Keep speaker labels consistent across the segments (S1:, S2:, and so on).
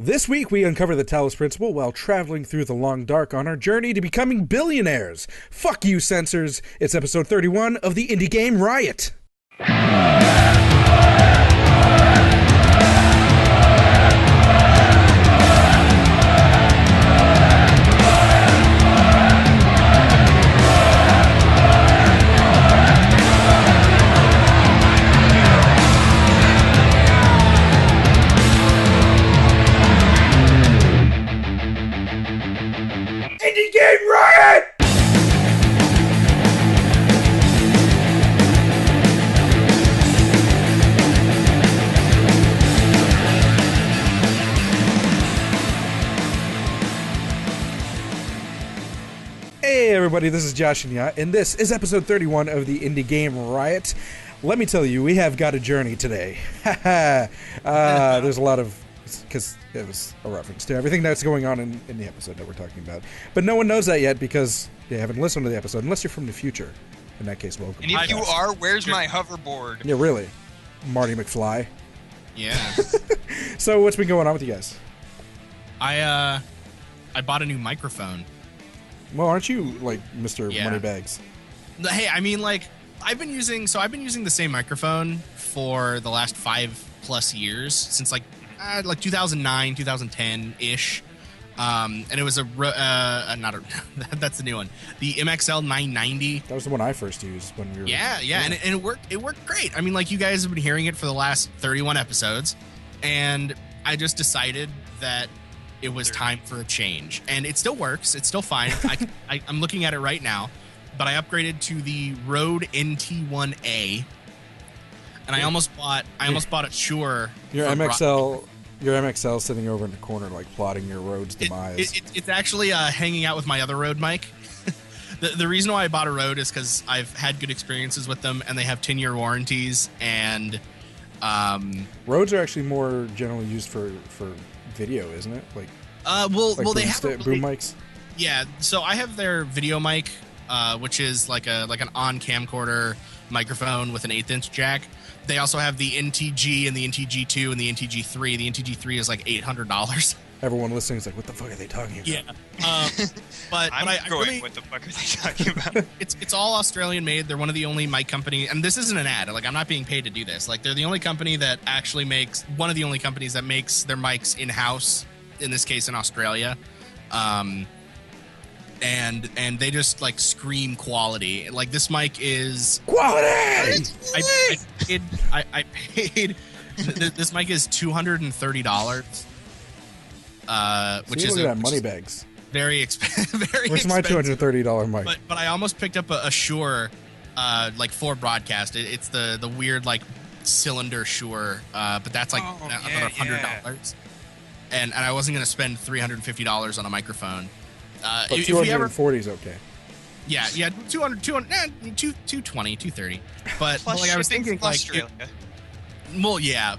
S1: This week, we uncover the Talos Principle while traveling through the long dark on our journey to becoming billionaires. Fuck you, censors. It's episode 31 of the Indie Game Riot. Indie Game Riot! Hey everybody, this is JaShinYa, and this is episode 31 of the Indie Game Riot. Let me tell you, we have got a journey today. There's a lot of... because it was a reference to everything that's going on in the episode that we're talking about. But no one knows that yet because they haven't listened to the episode, unless you're from the future. In that case, welcome.
S2: And if you are, where's my hoverboard?
S1: Yeah, really. Marty McFly.
S3: Yeah.
S1: So what's been going on with you guys?
S3: I bought a new microphone.
S1: Well, aren't you, like, Mr.
S3: Yeah.
S1: Moneybags?
S3: Hey, I mean, like, I've been using the same microphone for the last 5+ years, since, like 2009, 2010-ish. And it was that's the new one. The MXL 990.
S1: That was the one I first used when we were...
S3: Yeah. And it worked great. I mean, like, you guys have been hearing it for the last 31 episodes, and I just decided that it was time for a change. And it still works. It's still fine. I'm looking at it right now, but I upgraded to the Rode NT1A, and I almost bought a Shure.
S1: Your MXL sitting over in the corner, like, plotting your Rode's demise.
S3: It's actually hanging out with my other Rode mic. The reason why I bought a Rode is because I've had good experiences with them, and they have 10-year warranties, and...
S1: Rodes are actually more generally used for video, isn't it? Like,
S3: they have
S1: boom mics.
S3: Yeah, so I have their video mic, which is like an on camcorder microphone with an 1/8" jack. They also have the NTG and the NTG2 and the NTG3. The NTG3 is like $800.
S1: Everyone listening is like, "What the fuck are they talking about?"
S3: Yeah, but
S2: what the fuck are they talking about?
S3: It's all Australian made. They're one of the only mic company, and this isn't an ad. Like, I'm not being paid to do this. Like, they're the only company that actually makes one of the only companies that makes their mics in house. In this case, in Australia, and they just like scream quality. Like, this mic is
S1: quality.
S3: I paid this mic is $230. Which is
S1: Moneybags.
S3: Very expensive.
S1: Where's my $230 mic?
S3: But I almost picked up a Shure, like, for broadcast. It's the weird, like, cylinder Shure, but that's like another $100. And I wasn't gonna spend $350 on a microphone.
S1: But $240 is okay.
S3: Yeah, 220, 230. But like, I was thinking, like, well, yeah.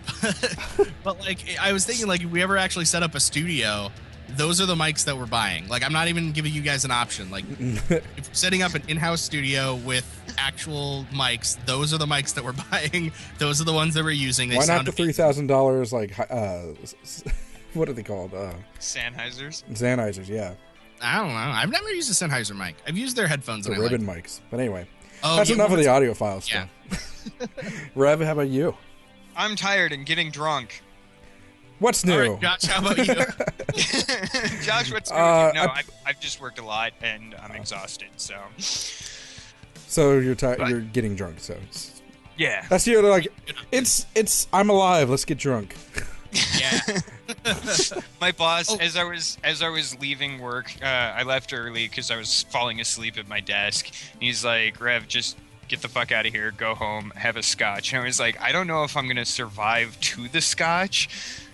S3: But like, I was thinking, like, if we ever actually set up a studio, those are the mics that we're buying. Like, I'm not even giving you guys an option. Like, if setting up an in-house studio with actual mics, those are the mics that we're buying. Those are the ones that we're using.
S1: Why not the $3,000, like, what are they called? Sennheisers, yeah.
S3: I don't know. I've never used a Sennheiser mic. I've used their headphones.
S1: The ribbon mics. But anyway,
S3: that's
S1: that's enough of the audiophile stuff.
S3: Yeah.
S1: Rev, how about you?
S2: I'm tired and getting drunk.
S1: What's new?
S3: All right, Josh, how about you?
S2: Josh, what's new with you? No, I've just worked a lot and I'm exhausted, so...
S1: So you're tired. You're getting drunk, so...
S2: Yeah.
S1: That's you, like, it's, I'm alive, let's get drunk.
S3: Yeah.
S2: My boss, as I was leaving work, I left early because I was falling asleep at my desk. He's like, "Rev, just get the fuck out of here, go home, have a scotch." And I was like, I don't know if I'm gonna survive to the scotch.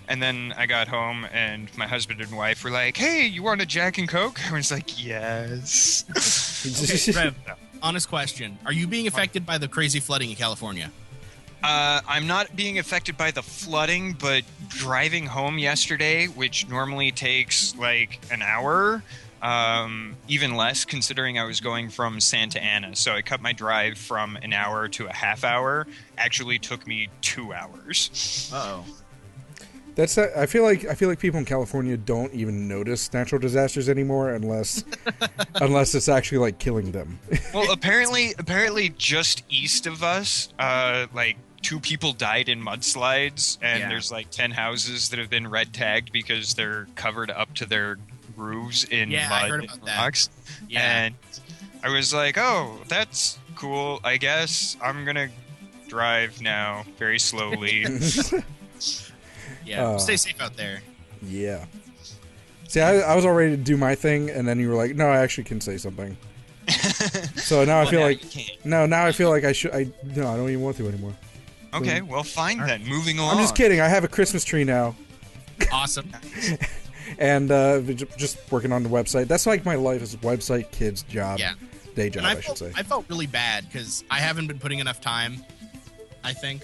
S2: And then I got home, and my husband and wife were like, "Hey, you want a Jack and Coke?" I was like, "Yes."
S3: Okay, Rev, honest question: are you being affected by the crazy flooding in California?
S2: I'm not being affected by the flooding, but driving home yesterday, which normally takes like an hour, even less considering I was going from Santa Ana. So I cut my drive from an hour to a half hour. Actually took me 2 hours.
S3: Uh-oh.
S1: That's I feel like people in California don't even notice natural disasters anymore unless it's actually like killing them.
S2: Well, apparently just east of us, like 2 people died in mudslides, and there's like 10 houses that have been red tagged because they're covered up to their roofs in mud
S3: I heard about
S2: and
S3: that.
S2: rocks. And I was like, oh, that's cool. I guess I'm gonna drive now very slowly.
S3: Stay safe out there.
S1: Yeah. See, I was all ready to do my thing, and then you were like, "No, I actually can say something." So now I feel like I should. I don't even want to anymore.
S2: Okay, well, fine then. Moving along.
S1: I'm just kidding. I have a Christmas tree now.
S3: Awesome.
S1: And just working on the website. That's like my life is website, kids, job, day job, I should say.
S3: I felt really bad because I haven't been putting enough time, I think.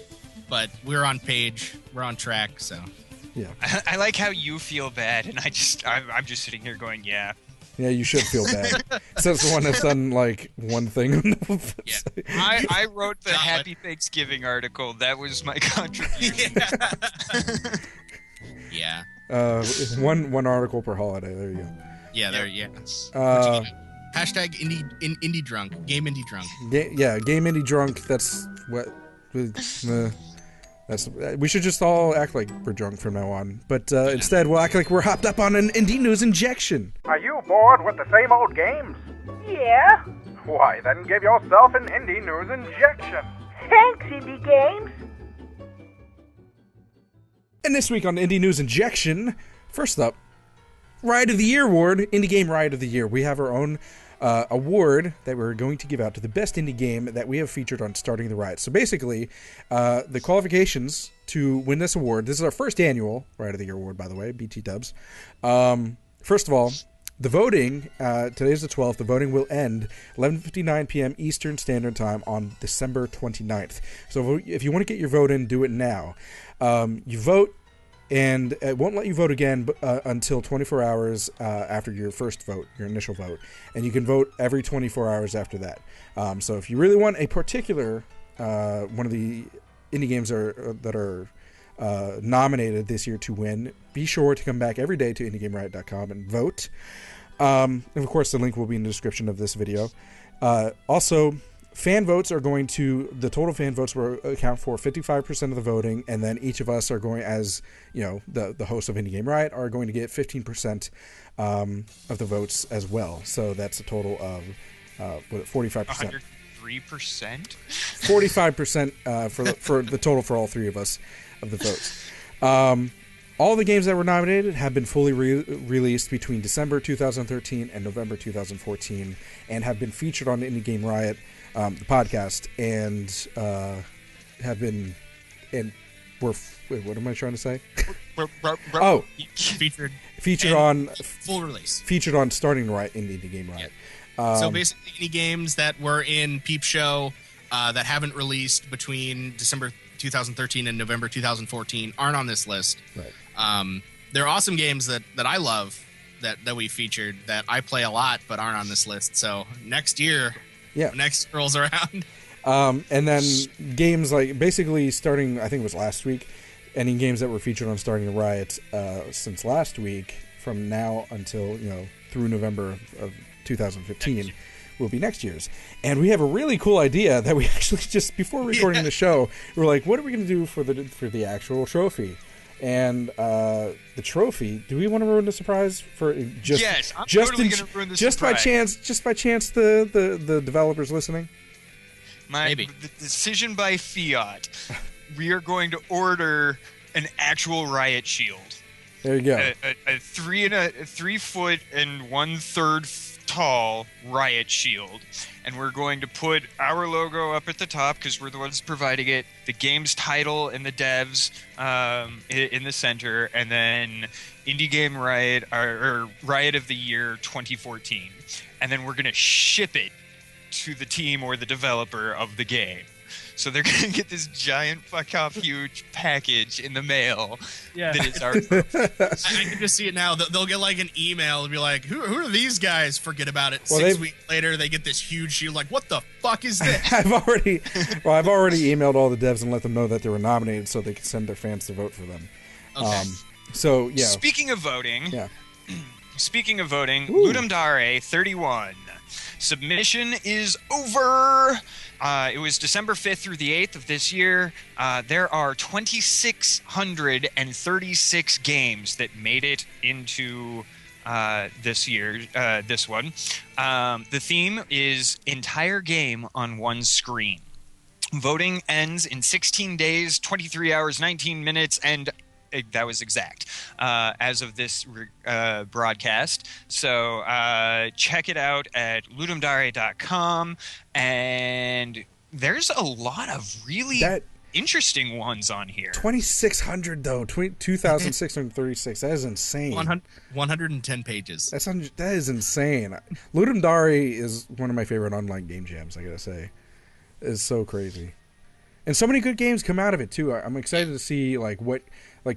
S3: But we're on page. We're on track, so.
S1: Yeah.
S2: I like how you feel bad, and I'm just sitting here going, yeah.
S1: Yeah, you should feel bad. Since the one that's done like one thing on the website.
S2: I wrote the Happy Thanksgiving article. That was my contribution.
S3: Yeah.
S1: One article per holiday. There you go.
S3: Yeah, there. Yeah. Hashtag indie drunk. Game indie drunk.
S1: Game indie drunk. That's what. We should just all act like we're drunk from now on. But instead, we'll act like we're hopped up on an indie news injection.
S4: Are you bored with the same old games? Yeah. Why, then give yourself an indie news injection.
S5: Thanks, Indie Games.
S1: And this week on Indie News Injection, first up, Riot of the Year award, Indie Game Riot of the Year. We have our own award that we're going to give out to the best indie game that we have featured on Starting the Riot. So basically, the qualifications to win this award, this is our first annual Riot of the Year award, by the way, BT dubs. First of all, the voting, today's the 12th, the voting will end 11:59 p.m. Eastern Standard Time on December 29th. So if you want to get your vote in, do it now. You vote, and it won't let you vote again until 24 hours after your first vote, your initial vote. And you can vote every 24 hours after that. So if you really want a particular one of the indie games that are nominated this year to win, be sure to come back every day to indiegameriot.com and vote. And of course, the link will be in the description of this video. Also, fan votes are going to, the total fan votes will account for 55% of the voting, and then each of us are going, as you know, the host of Indie Game Riot, are going to get 15% of the votes as well. So that's a total of 45%.
S2: 103%?
S1: 45% for the total for all three of us of the votes. All the games that were nominated have been fully released between December 2013 and November 2014, and have been featured on Indie Game Riot, the podcast, and have been, and were, wait, what am I trying to say? Oh, featured on
S3: full release.
S1: Featured on Starting the Riot in Indie Game Riot.
S3: So basically, any games that were in Peep Show that haven't released between December 2013 and November 2014 aren't on this list.
S1: Right.
S3: They're awesome games that I love that we featured that I play a lot but aren't on this list. So next year, next rolls around.
S1: And then games like basically starting, I think it was last week, any games that were featured on Starting the Riot since last week, from now until through November of 2015. Will be next year's. And we have a really cool idea that we actually just before recording the show, we were like, what are we going to do for the actual trophy? And the trophy, do we want to ruin the surprise for just
S2: yes, I'm totally going to ruin the surprise.
S1: Just by chance the developers listening?
S3: Maybe.
S2: The decision by fiat, we are going to order an actual Riot shield.
S1: There you go.
S2: A 3 foot and 1/3 tall Riot shield, and we're going to put our logo up at the top because we're the ones providing it, the game's title and the devs in the center, and then Indie Game Riot or Riot of the Year 2014, and then we're going to ship it to the team or the developer of the game. So they're going to get this giant fuck off huge package in the mail that is our
S3: I can just see it now. They'll get like an email and be like, who are these guys? Forget about it. Well, 6 weeks later, they get this huge shield. Like, what the fuck is this?
S1: I've already emailed all the devs and let them know that they were nominated so they could send their fans to vote for them.
S3: Okay.
S1: So yeah.
S2: Speaking of voting,
S1: Yeah.
S2: Ludum Dare 31. Submission is over. It was December 5th through the 8th of this year. There are 2,636 games that made it into this one. The theme is entire game on one screen. Voting ends in 16 days, 23 hours, 19 minutes, and that was exact as of this broadcast. So check it out at ludumdare.com. And there's a lot of really interesting ones on here.
S1: 2,600 though. 2,636. That is insane.
S3: 110 pages.
S1: That is insane. Ludum Dare is one of my favorite online game jams, I gotta say. It's so crazy. And so many good games come out of it too. I'm excited to see what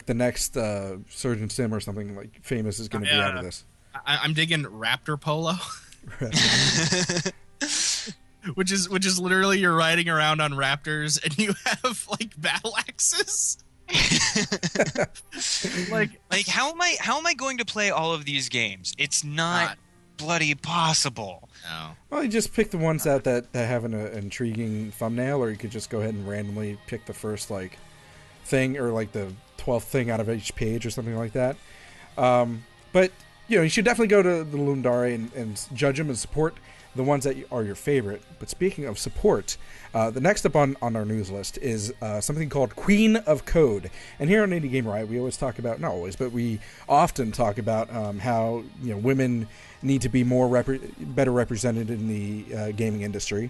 S1: the next Surgeon Sim or something like famous is going to be out of this.
S3: I'm digging Raptor Polo, which is literally you're riding around on raptors and you have battle axes.
S2: like how am I going to play all of these games? It's not bloody possible.
S3: No.
S1: Well, you just pick the ones that have an intriguing thumbnail, or you could just go ahead and randomly pick the first thing, or the 12th thing out of each page or something like that. But you should definitely go to the Ludum Dare and judge them and support the ones that are your favorite. But speaking of support, the next up on our news list is something called Queen of Code. And here on Indie Game Riot, we always talk about, not always, but we often talk about how women need to be better represented in the gaming industry.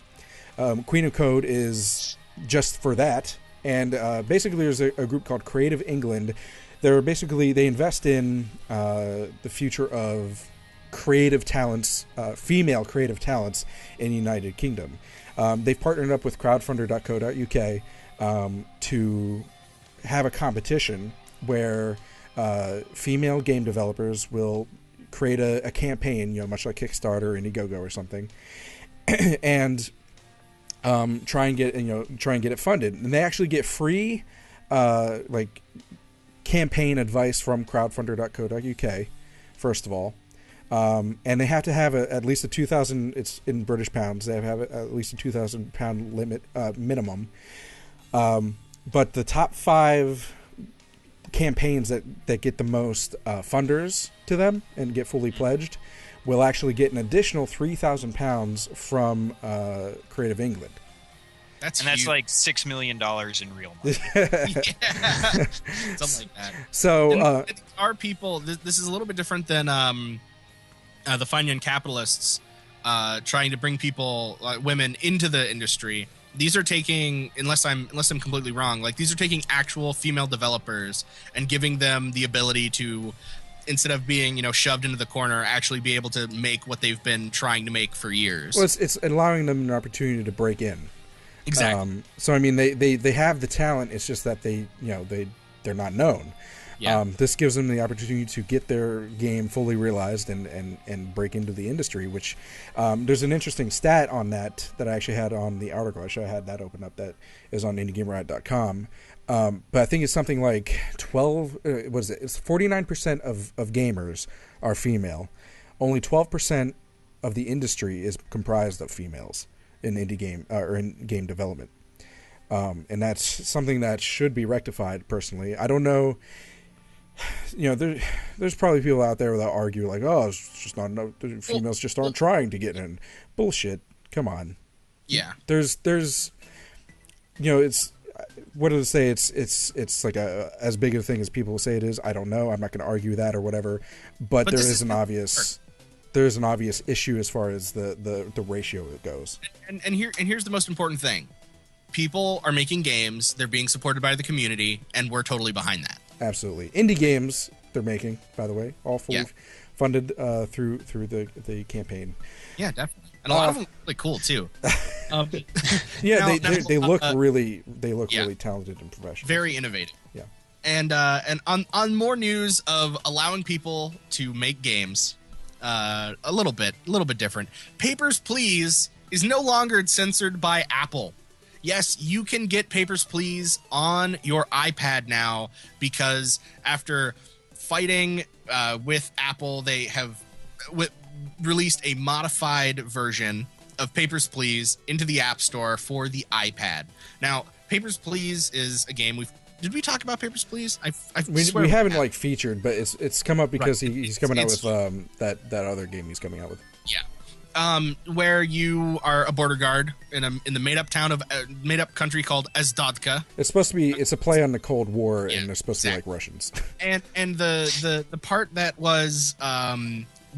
S1: Queen of Code is just for that. And basically there's a group called Creative England. They invest in the future of creative talents, female creative talents in the United Kingdom. They've partnered up with crowdfunder.co.uk to have a competition where female game developers will create a campaign, much like Kickstarter, Indiegogo, or something, and try and get it funded. And they actually get free campaign advice from crowdfunder.co.uk, first of all. And they have to have at least a 2,000. It's in British pounds. They have at least a £2,000 limit minimum. But the top 5 campaigns that get the most funders to them and get fully pledged will actually get an additional £3,000 from Creative England.
S3: That's
S2: like $6 million in real money.
S3: Something like that.
S1: So
S3: our people, this is a little bit different than the Fine Young Capitalists trying to bring people, women, into the industry. These are taking, unless I'm completely wrong, these are taking actual female developers and giving them the ability to, instead of being shoved into the corner, actually be able to make what they've been trying to make for years.
S1: Well, it's allowing them an opportunity to break in.
S3: Exactly.
S1: So I mean, they have the talent. It's just that they're not known.
S3: Yeah.
S1: This gives them the opportunity to get their game fully realized and break into the industry, which there's an interesting stat on that I actually had on the article. I should have had that open up. That is on indiegameriot.com. But I think it's something like 12, what is it? It's 49% of gamers are female. Only 12% of the industry is comprised of females in indie game or in game development. And that's something that should be rectified, personally. I don't know. There's probably people out there that argue it's just not enough. Females just aren't trying to get in. Bullshit. Come on.
S3: Yeah.
S1: There's it's, what do they say? It's like as big a thing as people say it is. I don't know. I'm not going to argue that or whatever. But there is an obvious issue as far as the ratio it goes.
S3: And here's the most important thing. People are making games. They're being supported by the community, and we're totally behind that.
S1: Absolutely. Indie games they're making, by the way, all fully funded through the campaign.
S3: Yeah, definitely. And a lot of them are really cool too.
S1: Yeah, they look really talented and professional.
S3: Very innovative.
S1: Yeah.
S3: And on more news of allowing people to make games, a little bit different. Papers, Please is no longer censored by Apple. yes, you can get Papers, Please on your iPad now, because after fighting with Apple, they have released a modified version of Papers, Please into the App Store for the iPad. Now, Papers, Please is a game did we talk about Papers, Please?
S1: We haven't like featured, but it's come up because he's coming out with that other game he's coming out with.
S3: Yeah, where you are a border guard in the made up country called Azdodka.
S1: It's supposed to be. It's a play on the Cold War, and they're supposed to be like Russians.
S3: And the part that was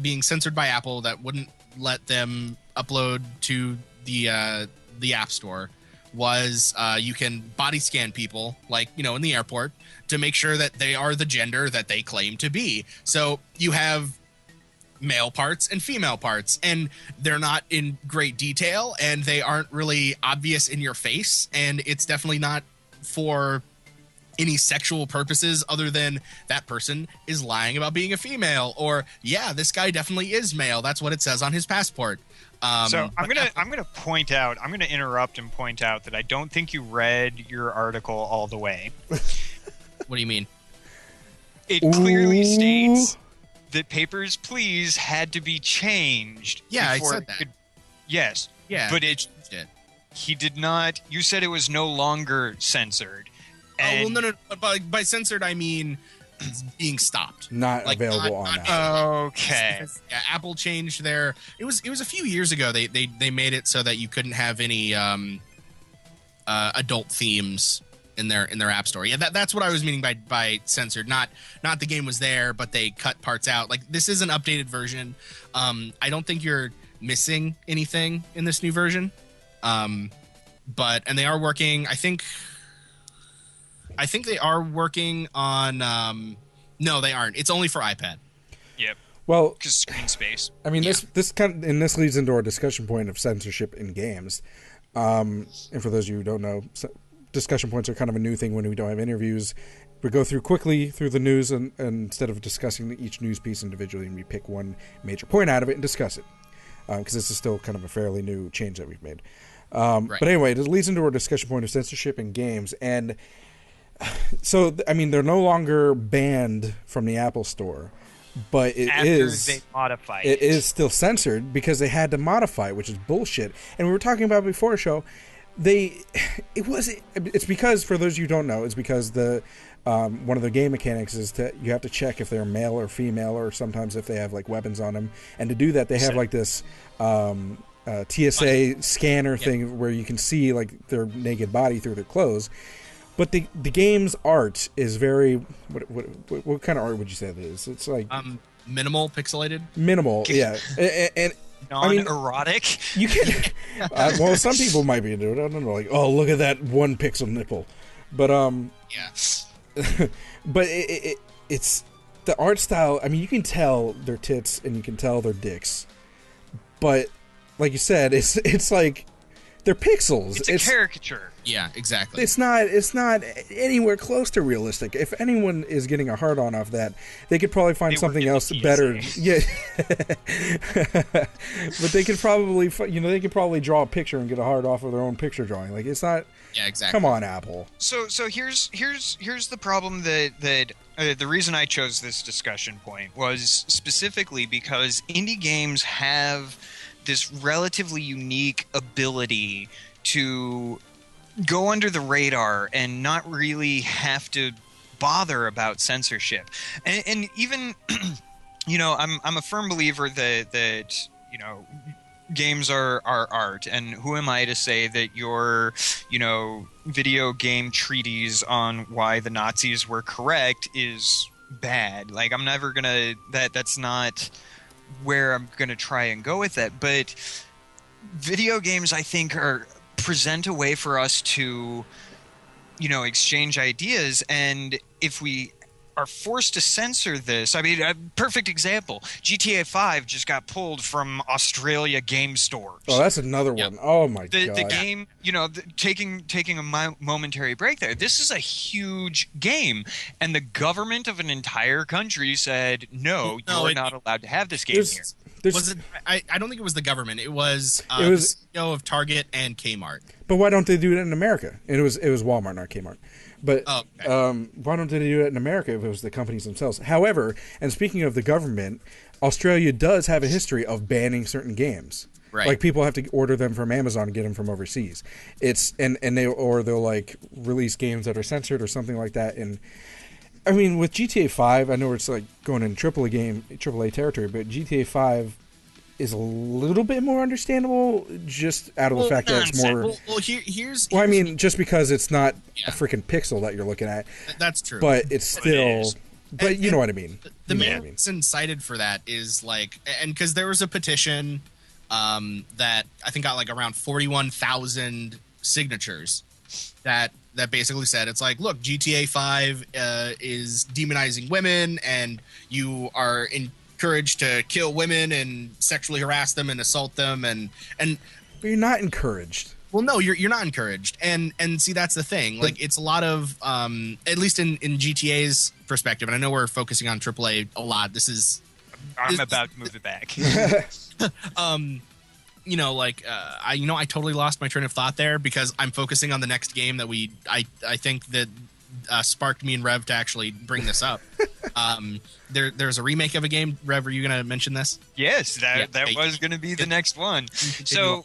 S3: being censored by Apple that wouldn't let them upload to the App Store was you can body scan people, like, in the airport, to make sure that they are the gender that they claim to be. So you have male parts and female parts, and they're not in great detail, and they aren't really obvious in your face, and it's definitely not for any sexual purposes other than that person is lying about being a female, or this guy definitely is male, that's what it says on his passport.
S2: So I'm gonna interrupt and point out that I don't think you read your article all the way.
S3: What do you mean?
S2: It clearly states that Papers, Please had to be changed.
S3: Yeah, I said that.
S2: Yes.
S3: Yeah,
S2: but
S3: he
S2: did not. You said it was no longer censored. And
S3: no. By censored, I mean it's being stopped,
S1: not available on Apple.
S2: Okay.
S3: Yeah, Apple changed their. It was a few years ago. They made it so that you couldn't have any adult themes in their app store. Yeah, that's what I was meaning by censored. Not the game was there, but they cut parts out. Like, this is an updated version. I don't think you're missing anything in this new version. And they are working. I think they are working on. No, they aren't. It's only for iPad.
S2: Yep.
S1: Well,
S2: because screen space.
S1: I mean, this leads into our discussion point of censorship in games. And for those of you who don't know, discussion points are kind of a new thing when we don't have interviews. We go quickly through the news, and instead of discussing each news piece individually, we pick one major point out of it and discuss it. Because this is still kind of a fairly new change that we've made. Right. But anyway, it leads into our discussion point of censorship in games. And so, I mean, they're no longer banned from the Apple Store, but they
S2: modify
S1: it is still censored because they had to modify it, which is bullshit. And we were talking about before the show, it's because, for those of you who don't know, it's because one of the game mechanics is you have to check if they're male or female, or sometimes if they have like weapons on them. And to do that, they have like this TSA scanner thing where you can see like their naked body through their clothes. But the game's art is very what kind of art would you say it is? It's like
S3: minimal, pixelated.
S1: Minimal, yeah, and
S2: non-erotic.
S1: You can. Well, some people might be into it. I don't know, like, oh, look at that one pixel nipple, but but it's the art style. I mean, you can tell their tits and you can tell their dicks, but like you said, it's like they're pixels.
S2: It's a caricature.
S3: Yeah, exactly.
S1: It's not anywhere close to realistic. If anyone is getting a hard on off that, they could probably find something else better. Yeah, but they could probably draw a picture and get a hard off of their own picture drawing. Like, it's not.
S3: Yeah, exactly.
S1: Come on, Apple.
S2: So here's the problem that the reason I chose this discussion point was specifically because indie games have this relatively unique ability to go under the radar and not really have to bother about censorship. And even, I'm a firm believer that games are art, and who am I to say that your, video game treatise on why the Nazis were correct is bad. Like, I'm never gonna, that's not where I'm gonna try and go with that. But video games, I think, present a way for us to, exchange ideas, and if we are forced to censor this, I mean, a perfect example, GTA 5 just got pulled from Australia game stores.
S1: Oh, that's another one. Oh my god.
S2: The game, taking a momentary break there. This is a huge game, and the government of an entire country said, no, you're not allowed to have this game here.
S3: Was it? I don't think it was the government. It was the CEO of Target and Kmart.
S1: But why don't they do it in America? And it was Walmart, not Kmart. But
S3: okay.
S1: Why don't they do it in America if it was the companies themselves? However, and speaking of the government, Australia does have a history of banning certain games.
S3: Right.
S1: Like people have to order them from Amazon and get them from overseas. They'll like release games that are censored or something like that. And I mean, with GTA 5, I know it's like going in AAA territory, but GTA 5 is a little bit more understandable just out of the fact that it's more.
S3: Here's
S1: I mean, just because it's not a freaking pixel that you're looking at.
S3: That's true.
S1: But it's still. But you know what I mean.
S3: The main reason cited for that is like, and because there was a petition that I think got like around 41,000 signatures that basically said it's like, look, GTA 5 is demonizing women, and you are encouraged to kill women and sexually harass them and assault them, and
S1: but you're not encouraged.
S3: Well, no, you're not encouraged, and see, that's the thing. Like, it's a lot of at least in GTA's perspective, and I know we're focusing on AAA a lot.
S2: I'm about to move it back.
S3: I totally lost my train of thought there because I'm focusing on the next game that I think that sparked me and Rev to actually bring this up. There's a remake of a game. Rev, are you going to mention this?
S2: Yes, that was going to be the next one. So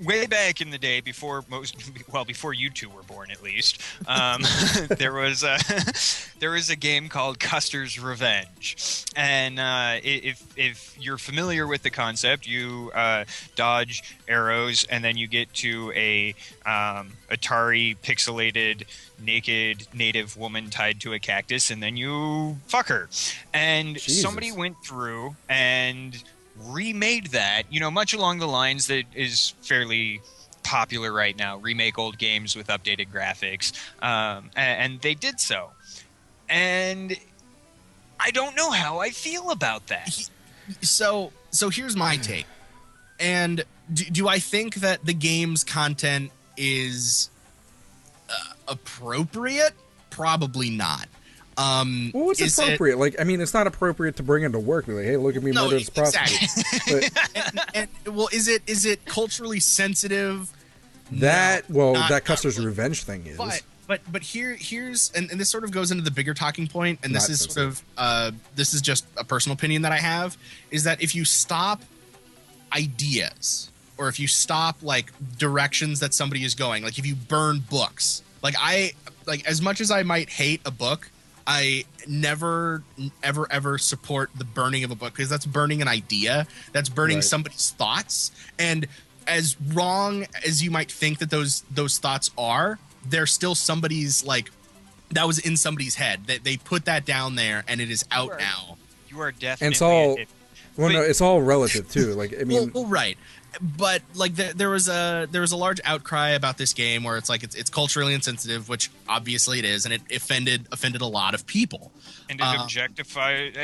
S2: way back in the day, before you two were born, at least, there was a game called Custer's Revenge, and if you're familiar with the concept, you dodge arrows, and then you get to a Atari pixelated naked native woman tied to a cactus, and then you fuck her. And somebody went through and remade that, much along the lines that is fairly popular right now, remake old games with updated graphics, and they did so. And I don't know how I feel about that.
S3: So here's my take. And do I think that the game's content is appropriate? Probably not.
S1: Well, what's appropriate? It's not appropriate to bring into work. Be like, hey, look at me murder this prostitute.
S3: Well, is it culturally sensitive?
S1: That Custer's Revenge thing is.
S3: But here's and this sort of goes into the bigger talking point, and this is sort of this is just a personal opinion that I have, is that if you stop ideas, or if you stop like directions that somebody is going, like if you burn books, as much as I might hate a book, I never, ever support the burning of a book, because that's burning an idea. That's burning somebody's thoughts. And as wrong as you might think that those thoughts are, they're still somebody's, that was in somebody's head. They put that down there, and it is out now.
S2: You are definitely.
S1: And it's all relative too.
S3: Well, right. But there was a large outcry about this game where it's culturally insensitive, which obviously it is, and it offended a lot of people.
S2: And it objectified.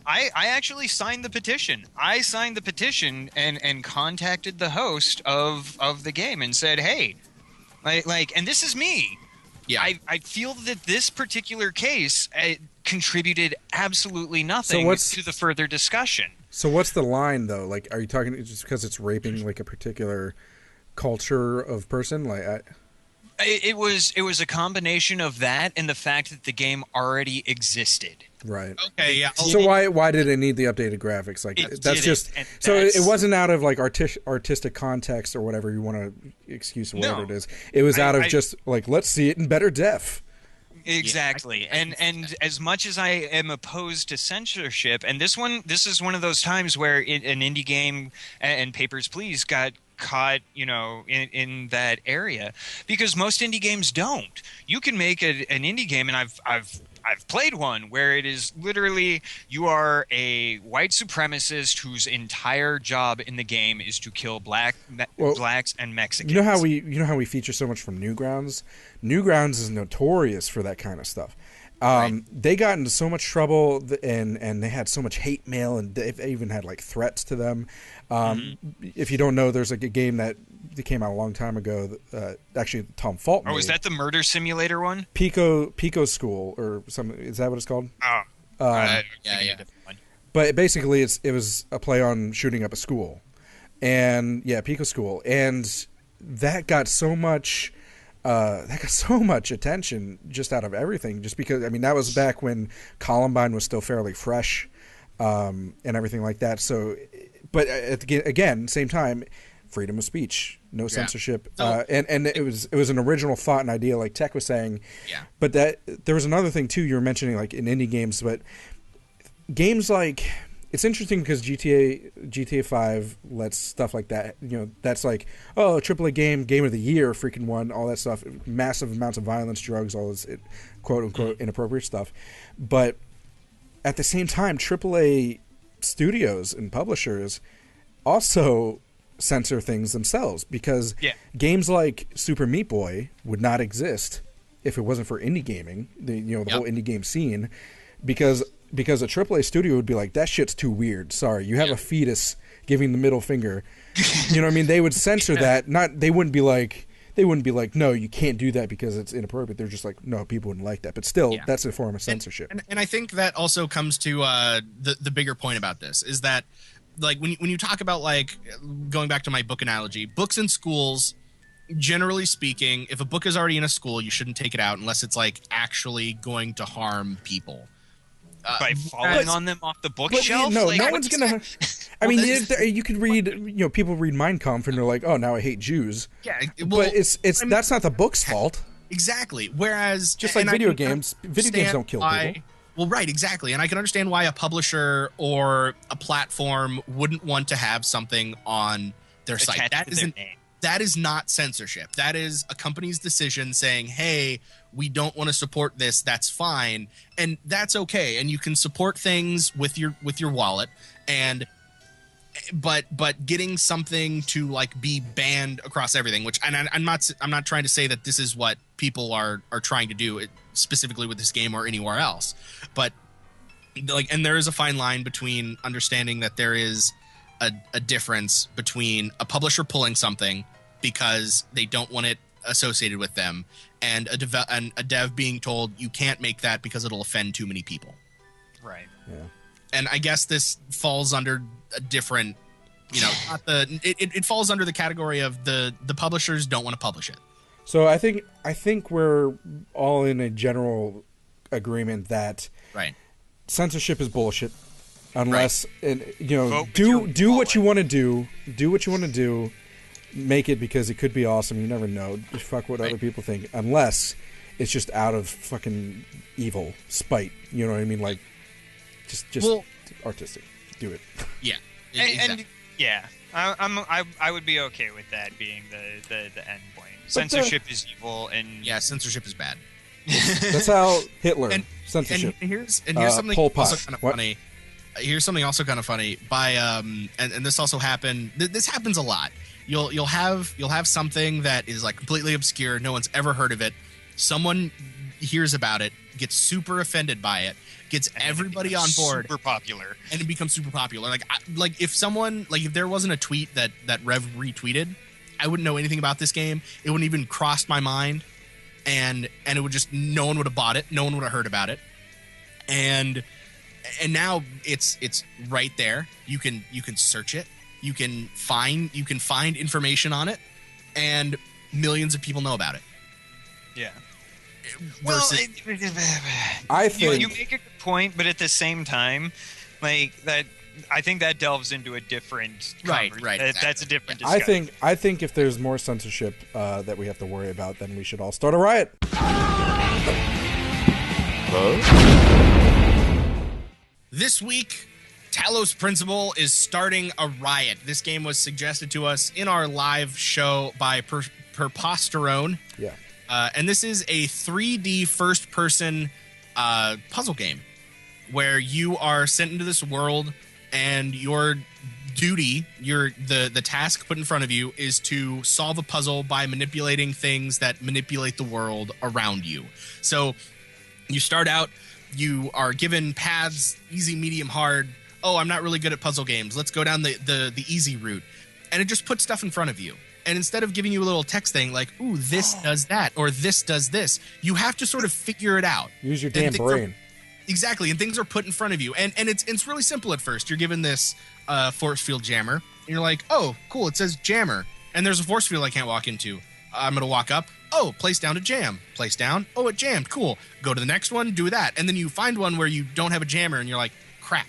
S2: I actually signed the petition. I signed the petition and contacted the host of the game and said, hey, and this is me. Yeah, I feel that this particular case contributed absolutely nothing to the further discussion.
S1: So what's the line, though? Are you talking just because it's raping a particular culture of person?
S2: It was a combination of that and the fact that the game already existed.
S1: Right.
S3: Okay. Yeah.
S1: So why did it need the updated graphics? It wasn't out of artistic context or whatever you want to excuse or whatever it is. It was out of just let's see it in better def.
S2: Exactly. And as much as I am opposed to censorship, and this is one of those times where an indie game and Papers, Please got caught, in that area, because most indie games don't. You can make an indie game, and I've played one where it is literally you are a white supremacist whose entire job in the game is to kill blacks and Mexicans.
S1: You know how we feature so much from Newgrounds? Newgrounds is notorious for that kind of stuff. They got into so much trouble, and they had so much hate mail, and they even had threats to them. If you don't know, there's a game that came out a long time ago. Actually, Tom Fault made.
S2: Oh, is that the murder simulator one?
S1: Pico School or something? Is that what it's called?
S2: Oh,
S3: yeah.
S1: But basically, it was a play on shooting up a school, and Pico School, and that got so much attention just out of everything, just because that was back when Columbine was still fairly fresh, and everything like that. So, but again, same time, freedom of speech, no censorship, and it was an original thought and idea, like Tech was saying.
S3: Yeah.
S1: But that there was another thing too you were mentioning, like in indie games, but games like, it's interesting because GTA 5 lets stuff like that, that's like, oh, AAA game of the year, freaking won, all that stuff, massive amounts of violence, drugs, all this quote unquote inappropriate stuff. But at the same time, AAA studios and publishers also censor things themselves, because games like Super Meat Boy would not exist if it wasn't for indie gaming, the whole indie game scene, because a AAA studio would be like, that shit's too weird. Sorry, you have a fetus giving the middle finger. They would censor that. They wouldn't be like, no, you can't do that because it's inappropriate. They're just like, no, people wouldn't like that. But still, that's a form of censorship.
S3: And I think that also comes to the bigger point about this, is that, like, when you talk about, like, going back to my book analogy, books in schools, generally speaking, if a book is already in a school, you shouldn't take it out unless it's, like, actually going to harm people.
S2: By falling on them off the bookshelf?
S1: No one's gonna. You could read. People read Mein Kampf and they're like, "Oh, now I hate Jews." Yeah, but that's not the book's fault.
S3: Exactly. Whereas,
S1: just like video games don't kill people.
S3: Well, right, exactly, and I can understand why a publisher or a platform wouldn't want to have something on their site. That is not censorship. That is a company's decision saying, "Hey, we don't want to support this. That's fine," and that's okay. And you can support things with your wallet, but getting something to, like, be banned across everything. Which, and I'm not trying to say that this is what people are trying to do specifically with this game or anywhere else, but like, and there is a fine line between understanding that there is a difference between a publisher pulling something because they don't want it associated with them, and a dev being told you can't make that because it'll offend too many people.
S2: Right.
S1: Yeah.
S3: And I guess this falls under a different, it falls under the category of the publishers don't want to publish it.
S1: So I think we're all in a general agreement that censorship is bullshit. Unless, do what you want to do. Do what you want to do. Make it because it could be awesome. You never know. Just fuck what other people think. Unless it's just out of fucking evil, spite. You know what I mean? Like, just artistic. Do it.
S3: Yeah.
S2: Exactly. I would be okay with that being the end point. Censorship is evil, and
S3: censorship is bad.
S1: That's how Hitler censorship.
S3: And here's something also kind of funny. Here's something also kind of funny. And this also happened. This happens a lot. You'll have something that is, like, completely obscure. No one's ever heard of it. Someone hears about it, gets super offended by it, gets everybody on board,
S2: super popular,
S3: and it becomes super popular. Like if there wasn't a tweet that Rev retweeted, I wouldn't know anything about this game. It wouldn't even crossed my mind, and it would just, no one would have bought it. No one would have heard about it, and now it's right there. You can search it. You can find information on it, and millions of people know about it.
S2: Yeah.
S3: Versus,
S1: I think
S2: you make a good point, but at the same time, like, that, I think that delves into a different
S3: right.
S2: That's a different discussion.
S1: I think if there's more censorship that we have to worry about, then we should all start a riot.
S3: This week, Talos Principle is starting a riot. This game was suggested to us in our live show by Perposterone.
S1: Yeah.
S3: And this is a 3D first-person puzzle game where you are sent into this world, and your duty, the task put in front of you, is to solve a puzzle by manipulating things that manipulate the world around you. So you start out, you are given paths, easy, medium, hard. Oh, I'm not really good at puzzle games. Let's go down the easy route. And it just puts stuff in front of you. And instead of giving you a little text thing like, ooh, this does that, or this does this, you have to sort of figure it out.
S1: Use your damn brain.
S3: Exactly, and things are put in front of you, and it's really simple at first. You're given this force field jammer, and you're like, oh, cool, it says jammer, and there's a force field I can't walk into. I'm going to walk up. Oh, place down to jam. Place down. Oh, it jammed. Cool. Go to the next one, do that. And then you find one where you don't have a jammer, and you're like, crap.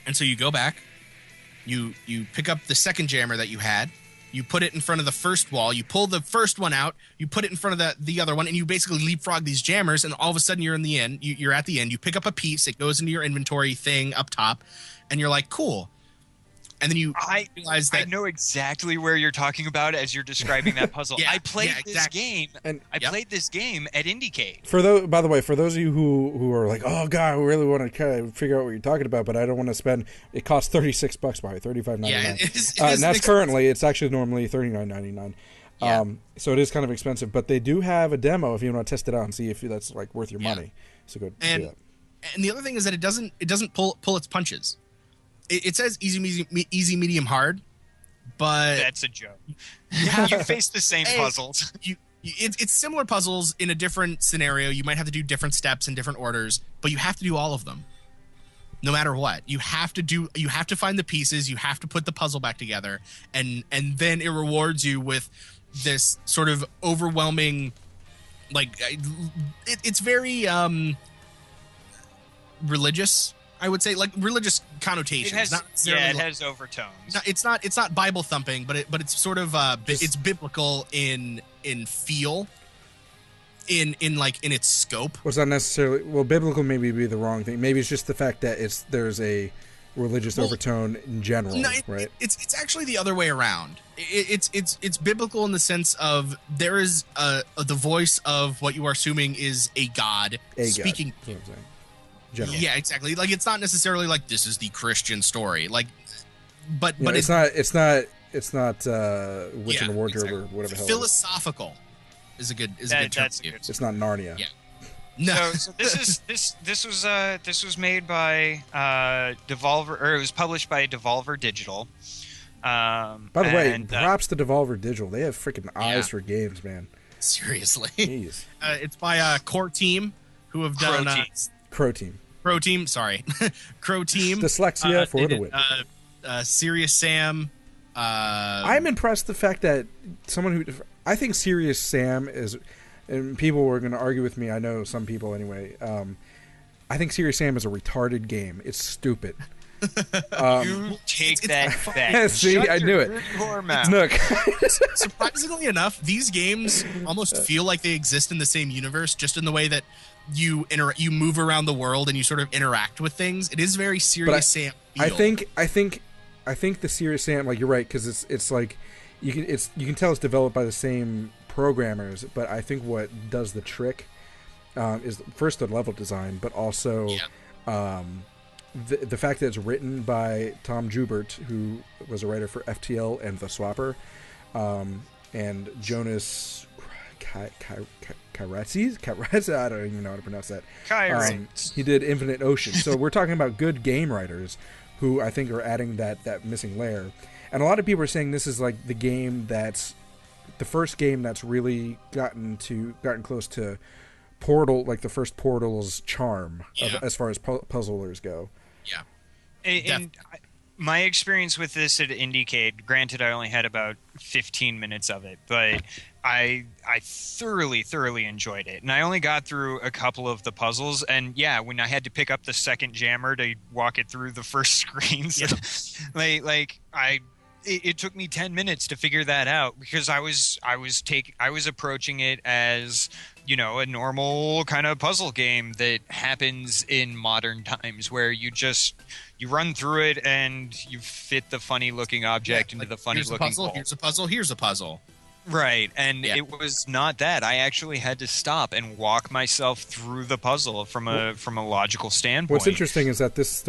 S3: And so you go back, you pick up the second jammer that you had, you put it in front of the first wall, you pull the first one out, you put it in front of the other one, and you basically leapfrog these jammers, and all of a sudden you're in the end. You're at the end. You pick up a piece, it goes into your inventory thing up top, and you're like, cool. And then you realize that
S2: I know exactly where you're talking about as you're describing that puzzle.
S3: Yeah,
S2: I played
S3: yeah, exactly.
S2: this game. I played this game at IndieCade.
S1: By the way, for those of you who are like, oh god, I really want to kind of figure out what you're talking about, but I don't want to spend. It costs $36 by $35.99.
S3: Yeah,
S1: and that's currently. It's actually normally $39.99.
S3: Yeah.
S1: So it is kind of expensive, but they do have a demo if you want to test it out and see if that's like worth your money. So go do that.
S3: And the other thing is that it doesn't pull its punches. It says easy, medium, hard, but
S2: that's a joke. You face the same puzzles.
S3: It's similar puzzles in a different scenario. You might have to do different steps in different orders, but you have to do all of them, no matter what. You have to find the pieces. You have to put the puzzle back together, and then it rewards you with this sort of overwhelming, like it's very religious. I would say, like, religious connotations.
S2: It has overtones.
S3: It's not Bible thumping, but it's sort of it's biblical in feel, in its scope.
S1: Well, it's not necessarily biblical. Maybe be the wrong thing. Maybe it's just the fact that there's a religious overtone in general, right?
S3: It's actually the other way around. It's biblical in the sense of there is the voice of what you are assuming is a god speaking.
S1: That's what I'm saying. General.
S3: Yeah, exactly. Like, it's not necessarily like this is the Christian story. Like, but
S1: it's not Witch in the Wardrobe or whatever the hell.
S3: Philosophical is a good term.
S2: That's good.
S1: It's not Narnia.
S3: Yeah. No.
S2: So this was made by Devolver, or it was published by Devolver Digital.
S1: By the way, props to Devolver Digital. They have freaking eyes for games, man.
S3: Seriously.
S1: Jeez.
S3: It's by Core Team, who have done
S1: Crow Team.
S3: Crow Team.
S1: Dyslexia for the win.
S3: Serious Sam.
S1: I'm impressed the fact that I think Serious Sam is, and people were going to argue with me. I know some people anyway. I think Serious Sam is a retarded game. It's stupid.
S2: You take that back.
S1: See, I knew it. Look.
S3: Surprisingly enough, these games almost feel like they exist in the same universe, just in the way that you move around the world and you sort of interact with things. It is very Serious Sam feel.
S1: I think the Serious Sam, like, you're right, because it's like you can tell it's developed by the same programmers, but I think what does the trick is first the level design, but also the fact that it's written by Tom Joubert, who was a writer for FTL and The Swapper, and Jonas Kairatsis, I don't even know how to pronounce that. He did Infinite Ocean. So we're talking about good game writers who I think are adding that missing layer. And a lot of people are saying this is like the game that's the first game that's really gotten close to Portal, like the first Portal's charm as far as puzzlers go.
S3: Yeah.
S2: And my experience with this at IndieCade, granted I only had about 15 minutes of it, but I thoroughly enjoyed it. And I only got through a couple of the puzzles, and when I had to pick up the second jammer to walk it through the first screens, it took me 10 minutes to figure that out, because I was approaching it as, a normal kind of puzzle game that happens in modern times, where you run through it and you fit the funny looking object into the funny looking hole.
S3: Here's a puzzle.
S2: Right, and it was not that. I actually had to stop and walk myself through the puzzle from a logical standpoint.
S1: What's interesting is that this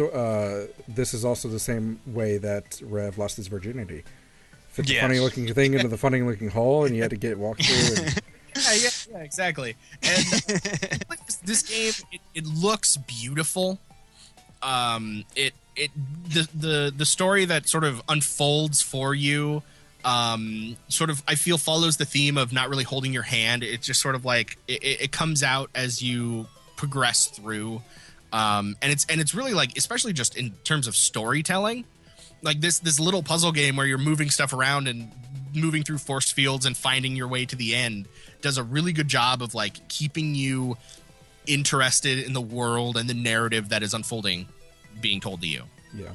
S1: is also the same way that Rev lost his virginity. Fit the funny looking thing into the funny looking hole, and you had to walk through.
S3: Yeah, exactly. And this game, it looks beautiful. The story that sort of unfolds for you, sort of, I feel, follows the theme of not really holding your hand. It's just sort of like it comes out as you progress through. And it's really like, especially just in terms of storytelling, like this little puzzle game where you're moving stuff around and moving through force fields and finding your way to the end does a really good job of like keeping you interested in the world and the narrative that is unfolding, being told to you.
S1: Yeah,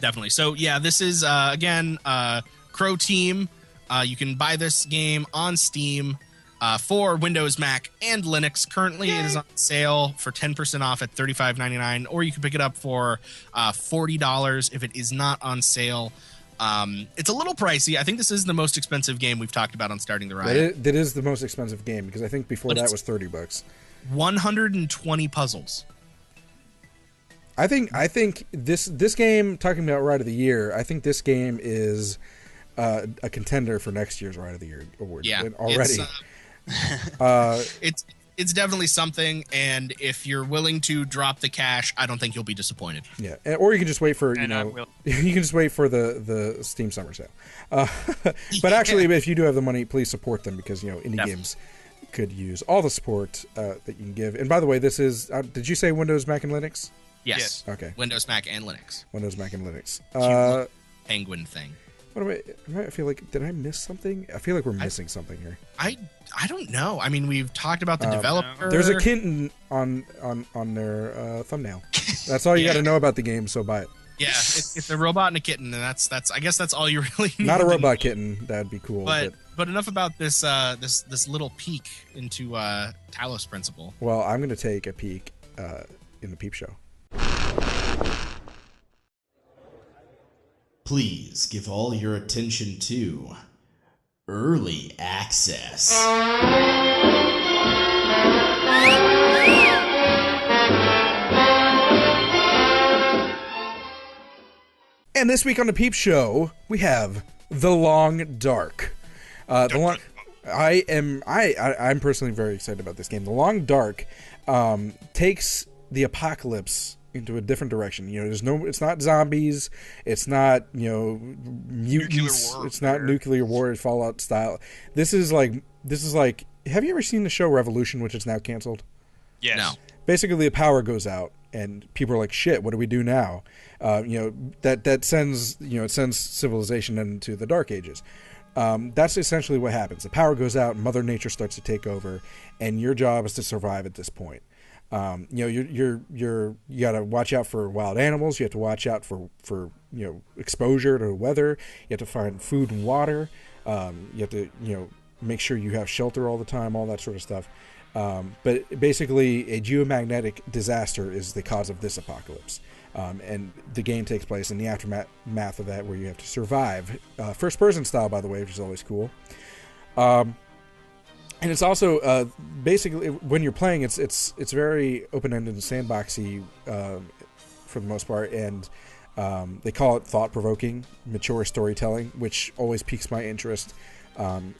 S3: definitely. So yeah, this is again Crow Team. You can buy this game on Steam for Windows, Mac, and Linux. Currently, it is on sale for 10% off at $35.99, or you can pick it up for $40 if it is not on sale. It's a little pricey. I think this is the most expensive game we've talked about on Starting the Riot.
S1: That is the most expensive game, because I think before that was $30. 120
S3: puzzles.
S1: I think this game, talking about Riot of the Year, I think this game is a contender for next year's Riot of the Year award.
S3: Yeah,
S1: already.
S3: It's definitely something, and if you're willing to drop the cash, I don't think you'll be disappointed.
S1: Yeah, or you can just wait for you can just wait for the Steam Summer Sale. But actually, if you do have the money, please support them, because indie games could use all the support that you can give. And by the way, this is did you say Windows, Mac, and Linux?
S3: Yes.
S1: Okay.
S3: Windows, Mac, and Linux.
S1: Windows, Mac, and Linux.
S3: Penguin thing.
S1: I feel like, did I miss something? I feel like we're missing something here.
S3: I don't know. I mean, we've talked about the developer.
S1: There's a kitten on their thumbnail. That's all you got to know about the game, so buy it.
S3: Yeah, it's a robot and a kitten, and that's I guess that's all you really need.
S1: Not a robot kitten. That'd be cool.
S3: But enough about this this little peek into Talos Principle.
S1: Well, I'm going to take a peek in the peep show.
S6: Please give all your attention to Early Access.
S1: And this week on the Peep Show, we have The Long Dark. I'm personally very excited about this game. The Long Dark takes the apocalypse into a different direction. It's not zombies, it's not mutants, it's not nuclear war, Fallout style. This is like have you ever seen the show Revolution, which is now canceled?
S2: Yes. No.
S1: Basically, the power goes out and people are like, shit, what do we do now? That sends civilization into the Dark Ages. That's essentially what happens. The power goes out, Mother Nature starts to take over, and your job is to survive at this point. You gotta watch out for wild animals. You have to watch out for exposure to weather. You have to find food and water. You have to make sure you have shelter all the time, all that sort of stuff. But basically, a geomagnetic disaster is the cause of this apocalypse. And the game takes place in the aftermath of that, where you have to survive, first person style, by the way, which is always cool. And it's also basically, when you're playing, it's very open-ended and sandboxy for the most part, and they call it thought-provoking, mature storytelling, which always piques my interest.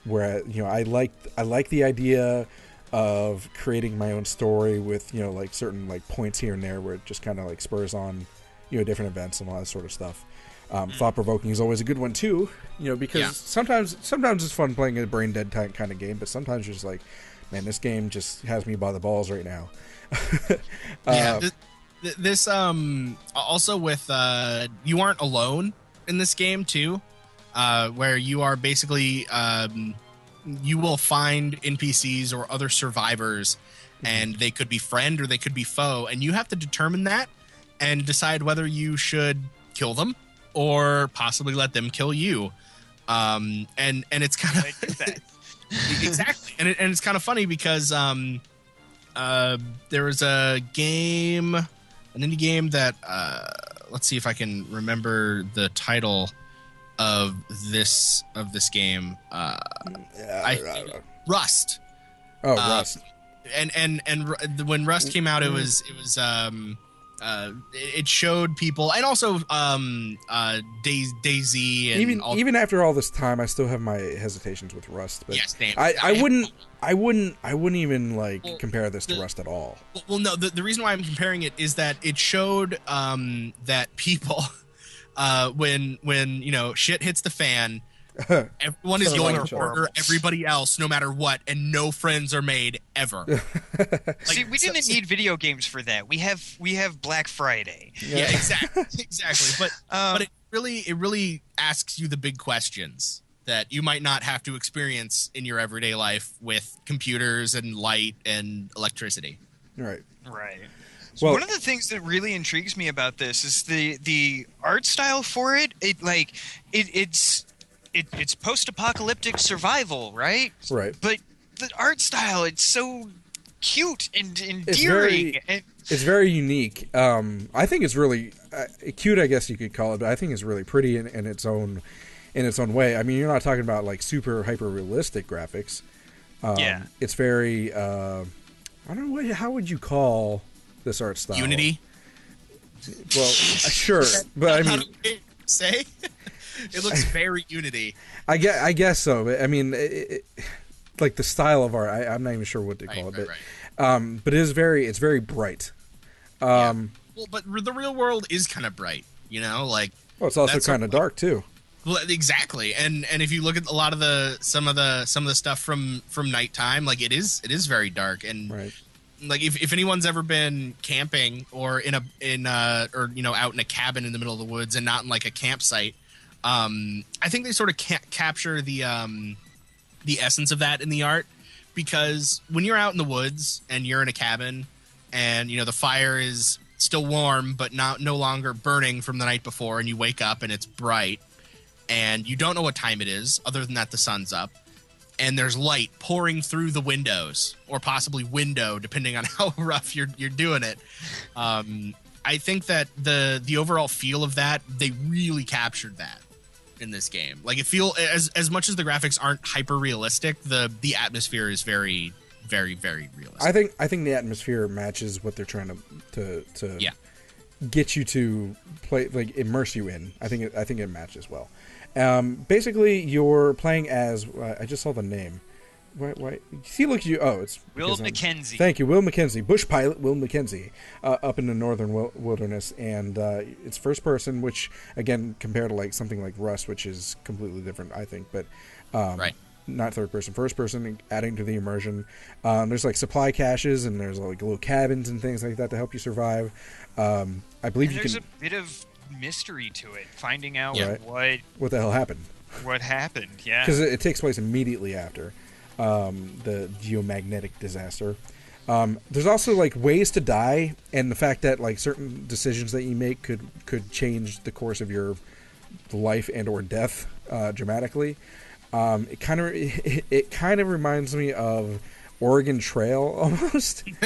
S1: Where I like the idea of creating my own story with like certain like points here and there where it just kind of like spurs on different events and all that sort of stuff. Thought-provoking is always a good one too, because sometimes it's fun playing a brain dead kind of game, but sometimes you're just like, man, this game just has me by the balls right now.
S3: This also with you aren't alone in this game too, where you are basically you will find NPCs or other survivors, and they could be friend or they could be foe, and you have to determine that and decide whether you should kill them or possibly let them kill you. And it's kind of exactly, and it's kind of funny because there was a game, an indie game that let's see if I can remember the title of this game. Rust.
S1: Oh, Rust.
S3: And when Rust came out, it showed people, and also Daisy, and
S1: even after all this time, I still have my hesitations with Rust. But
S3: yes,
S1: I wouldn't even like compare this to Rust at all.
S3: Well, no, the reason why I'm comparing it is that it showed that people, when shit hits the fan, Everyone is going to murder everybody else, no matter what, and no friends are made ever.
S2: See, we didn't need video games for that. We have Black Friday.
S3: Yeah, exactly. But it really asks you the big questions that you might not have to experience in your everyday life with computers and light and electricity.
S1: Right.
S2: So one of the things that really intrigues me about this is the art style for it. It's post-apocalyptic survival, right?
S1: Right.
S2: But the art style, it's so cute and endearing.
S1: It's very unique. I think it's really cute, I guess you could call it, but I think it's really pretty in its own way. I mean, you're not talking about like super hyper realistic graphics. It's very I don't know, how would you call this art style?
S3: Unity?
S1: Well, sure, but I mean,
S3: say it looks very Unity.
S1: I guess so, but I mean, like the style of art, I'm not even sure what to call it, but it's very bright.
S3: Well, but the real world is kind of bright, like.
S1: Well, it's also kind of dark too.
S3: Well, exactly, and if you look at a lot of some of the stuff from nighttime, like it is very dark, and like if anyone's ever been camping or out in a cabin in the middle of the woods and not in like a campsite, I think they sort of capture the essence of that in the art, because when you're out in the woods and you're in a cabin and the fire is still warm but no longer burning from the night before, and you wake up and it's bright and you don't know what time it is other than that the sun's up and there's light pouring through the windows, or possibly window depending on how rough you're doing it. I think that the overall feel of that, they really captured that in this game. Like, it feel as much as the graphics aren't hyper realistic, the atmosphere is very, very, very realistic.
S1: I think the atmosphere matches what they're trying to get you to play, like immerse you in. I think it matches well. Basically, you're playing as I just saw the name. Why? See, look, it's
S2: Will McKenzie.
S1: Thank you, Will McKenzie, bush pilot Will McKenzie, up in the northern wilderness, and it's first person, which again, compared to like something like Rust, which is completely different, I think, but not third person, first person, adding to the immersion. There's like supply caches, and there's like little cabins and things like that to help you survive. I believe
S2: there's a bit of mystery to it, finding out
S1: what the hell happened.
S2: What happened? Yeah,
S1: because it takes place immediately after the geomagnetic disaster. There's also like ways to die, and the fact that like certain decisions that you make could change the course of your life and or death dramatically. It kind of reminds me of Oregon Trail almost, and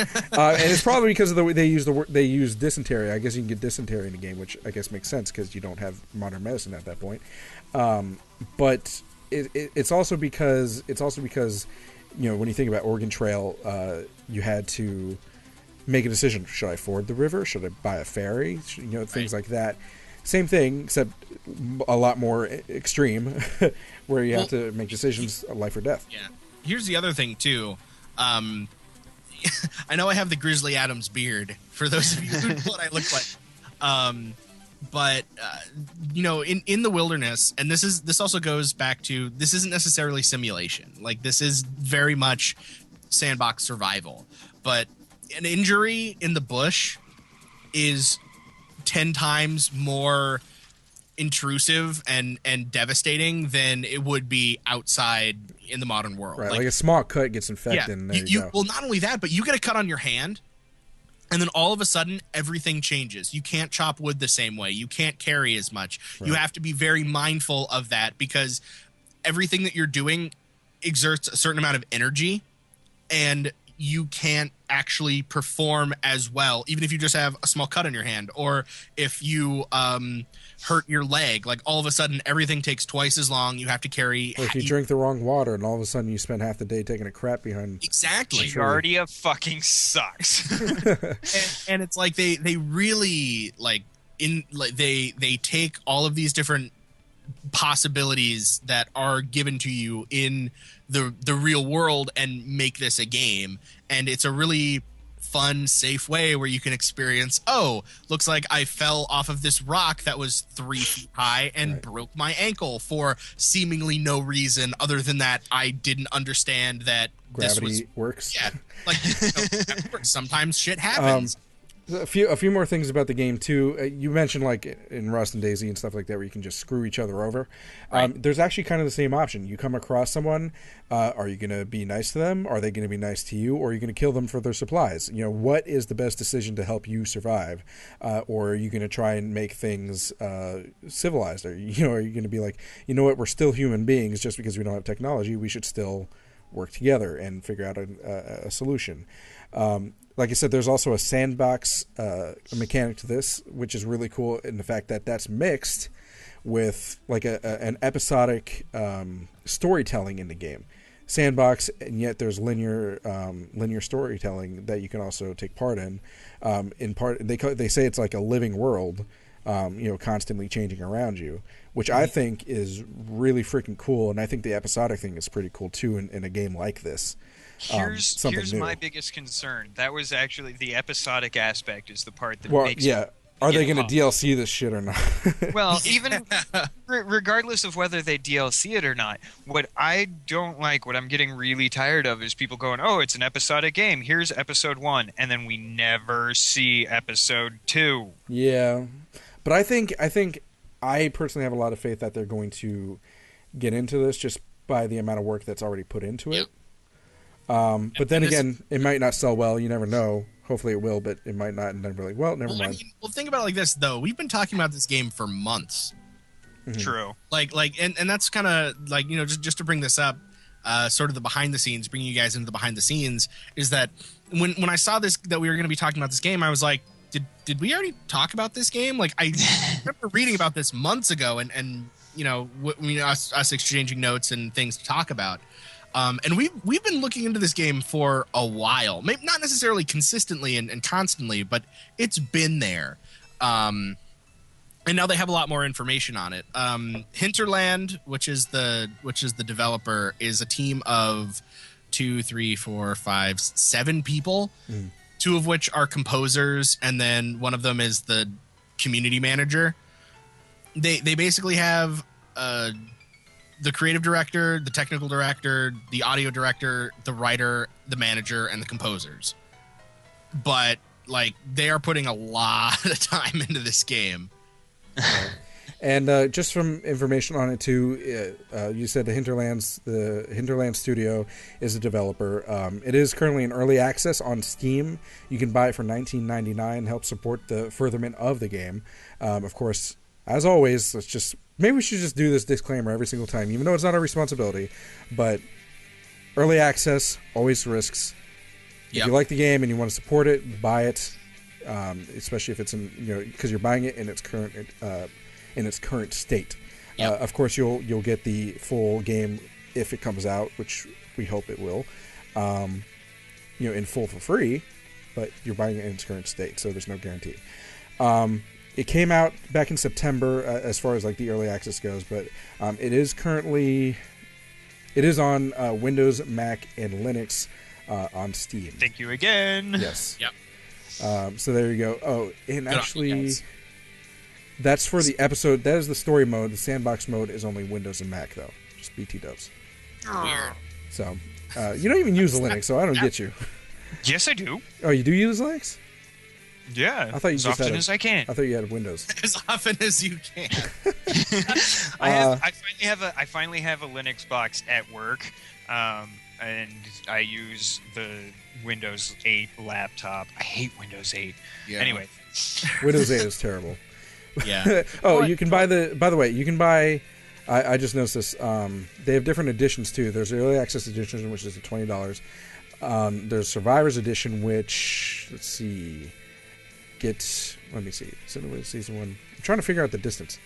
S1: it's probably because of the way they use dysentery. I guess you can get dysentery in the game, which I guess makes sense because you don't have modern medicine at that point. But it's also because when you think about Oregon Trail, you had to make a decision: should I ford the river? Should I buy a ferry? Things like that. Same thing, except a lot more extreme, where you have to make decisions, life or death.
S3: Yeah. Here's the other thing too. I know I have the Grizzly Adams beard, for those of you who know what I look like. But in the wilderness, and this also goes back to, this isn't necessarily simulation. Like, this is very much sandbox survival. But an injury in the bush is 10 times more intrusive and devastating than it would be outside in the modern world.
S1: Right, like a small cut gets infected.
S3: Yeah,
S1: and there you go.
S3: Well, not only that, but you get a cut on your hand, and then all of a sudden, everything changes. You can't chop wood the same way. You can't carry as much. Right. You have to be very mindful of that, because everything that you're doing exerts a certain amount of energy, and you can't actually perform as well, even if you just have a small cut on your hand, or if you hurt your leg. Like, all of a sudden, everything takes twice as long. You have to carry.
S1: Or if you drink the wrong water, and all of a sudden you spend half the day taking a crap behind.
S3: Exactly.
S2: Giardia fucking sucks.
S3: and it's like they really they take all of these different possibilities that are given to you in the real world and make this a game. And it's a really fun, safe way where you can experience, oh, looks like I fell off of this rock that was 3 feet high and broke my ankle for seemingly no reason other than that I didn't understand that
S1: gravity works.
S3: Yeah, like sometimes shit happens.
S1: A few more things about the game too. You mentioned like in Rust and DayZ and stuff like that where you can just screw each other over. Right. There's actually kind of the same option. You come across someone, are you going to be nice to them? Are they going to be nice to you? Or are you going to kill them for their supplies? You know, what is the best decision to help you survive? Or are you going to try and make things civilized? Or are you going to be like, you know what, we're still human beings, just because we don't have technology, we should still work together and figure out a solution. Like I said, there's also a sandbox mechanic to this, which is really cool in the fact that that's mixed with like an episodic storytelling in the game. Sandbox, and yet there's linear storytelling that you can also take part in. In part, they say it's like a living world, constantly changing around you, which I think is really freaking cool. And I think the episodic thing is pretty cool too in a game like this.
S2: Here's my biggest concern. That was actually the episodic aspect is the part that makes
S1: yeah. Are they going to DLC this shit or not?
S2: Well, even regardless of whether they DLC it or not, what I don't like, what I'm getting really tired of is people going, oh, it's an episodic game. Here's episode 1. And then we never see episode 2.
S1: Yeah. But I think I personally have a lot of faith that they're going to get into this just by the amount of work that's already put into it. But then again, it might not sell well. You never know. Hopefully it will, but it might not. And then we're like, well, never mind.
S3: I mean, think about it like this, though. We've been talking about this game for months.
S2: Mm-hmm. True.
S3: And that's kind of like, just to bring this up, sort of the behind the scenes, bringing you guys into the behind the scenes, is that when I saw this, that we were going to be talking about this game, I was like, did we already talk about this game? Like, I remember reading about this months ago and us exchanging notes and things to talk about. And we've been looking into this game for a while, maybe not necessarily consistently and constantly, but it's been there. And now they have a lot more information on it. Hinterland, which is the developer, is a team of 2, 3, 4, 5, 7 people, 2 of which are composers, and then one of them is the community manager. They basically have the creative director, the technical director, the audio director, the writer, the manager, and the composers. But like, they are putting a lot of time into this game.
S1: And just from information on it too, you said the Hinterland Studio is a developer. It is currently in early access on Steam. You can buy it for $19.99. Help support the furtherment of the game. Of course, as always, maybe we should just do this disclaimer every single time, even though it's not our responsibility. But early access always risks. If you like the game and you want to support it, buy it. Especially if it's because you're buying it in its current state. Yep. Of course, you'll get the full game if it comes out, which we hope it will. In full for free, but you're buying it in its current state, so there's no guarantee. It came out back in September, as far as like the early access goes, but it is on Windows, Mac, and Linux on Steam.
S2: Thank you again.
S1: Yes.
S3: Yep.
S1: So there you go. Oh, and actually, that's for the episode. That is the story mode. The sandbox mode is only Windows and Mac, though. Just BT dubs.
S3: Weird.
S1: So you don't even use the Linux, so I don't get you.
S2: Yes, I do.
S1: Oh, you do use Linux?
S2: Yeah,
S1: I thought you
S2: as
S1: just
S2: often
S1: had
S2: as I can.
S1: I thought you had Windows.
S3: As often as you can.
S2: I finally have a Linux box at work, and I use the Windows 8 laptop. I hate Windows 8. Yeah. Anyway,
S1: Windows 8 is terrible.
S3: Yeah.
S1: You can buy by the way, you can buy. I just noticed this. They have different editions too. There's the early access edition, which is $20. There's Survivors edition, which let me see. Season 1. I'm trying to figure out the difference.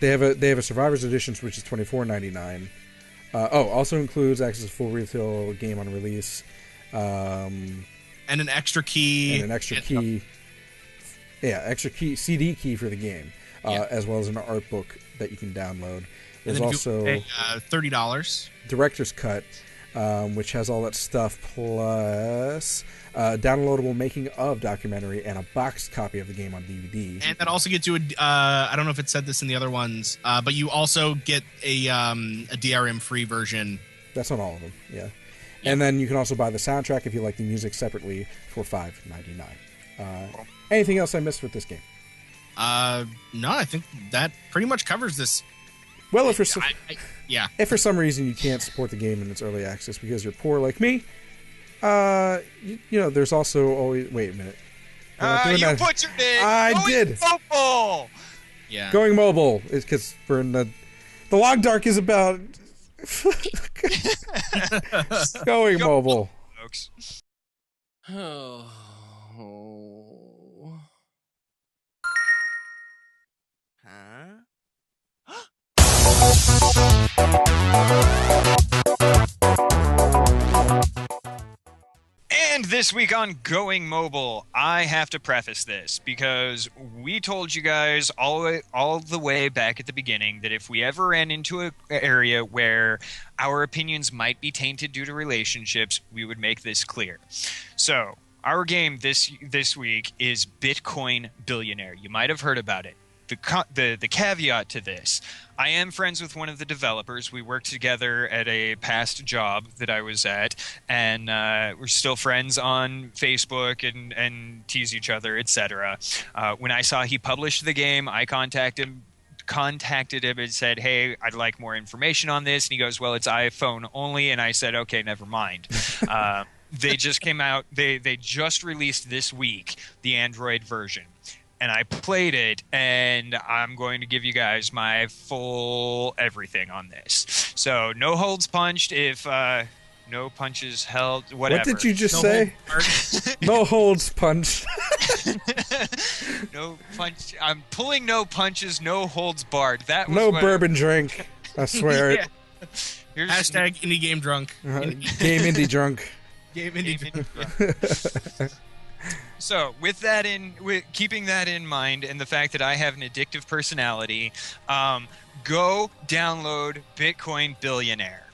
S1: They have a Survivors edition, which is $24.99. Also includes access to full retail game on release,
S3: and an extra key.
S1: Extra key, CD key for the game, as well as an art book that you can download. There's also
S3: $30
S1: director's cut, which has all that stuff, plus downloadable making of documentary and a boxed copy of the game on DVD.
S3: And that also gets you I don't know if it said this in the other ones, but you also get a DRM free version.
S1: That's on all of them, yeah. And then you can also buy the soundtrack if you like the music separately for $5.99. Anything else I missed with this game?
S3: No, I think that pretty much covers this.
S1: Well, if for some reason you can't support the game in its early access because you're poor like me, there's also always... Wait a minute.
S2: You butchered it!
S1: I did!
S2: Mobile!
S3: Yeah.
S1: Going mobile is because we're in the Long Dark is about... Going mobile.
S2: Folks.
S7: Oh. Huh?
S2: And this week on Going Mobile, I have to preface this because we told you guys all the way back at the beginning that if we ever ran into an area where our opinions might be tainted due to relationships, we would make this clear. So, our game this week is Bitcoin Billionaire. You might have heard about it. The caveat to this, I am friends with one of the developers. We worked together at a past job that I was at, and we're still friends on Facebook and tease each other, etc. When I saw he published the game, I contacted him and said, hey, I'd like more information on this. And he goes, well, it's iPhone only. And I said, okay, never mind. They just came out. They just released this week the Android version. And I played it, and I'm going to give you guys my full everything on this. So, no holds punched if no punches held, whatever.
S1: What did you just say? No holds punched.
S2: No punch. I'm pulling no punches, no holds barred. That was
S1: no bourbon drink. I swear it.
S3: Hashtag indie game drunk.
S1: Game indie drunk.
S3: Game indie drunk.
S2: So, with keeping that in mind, and the fact that I have an addictive personality, go download Bitcoin Billionaire.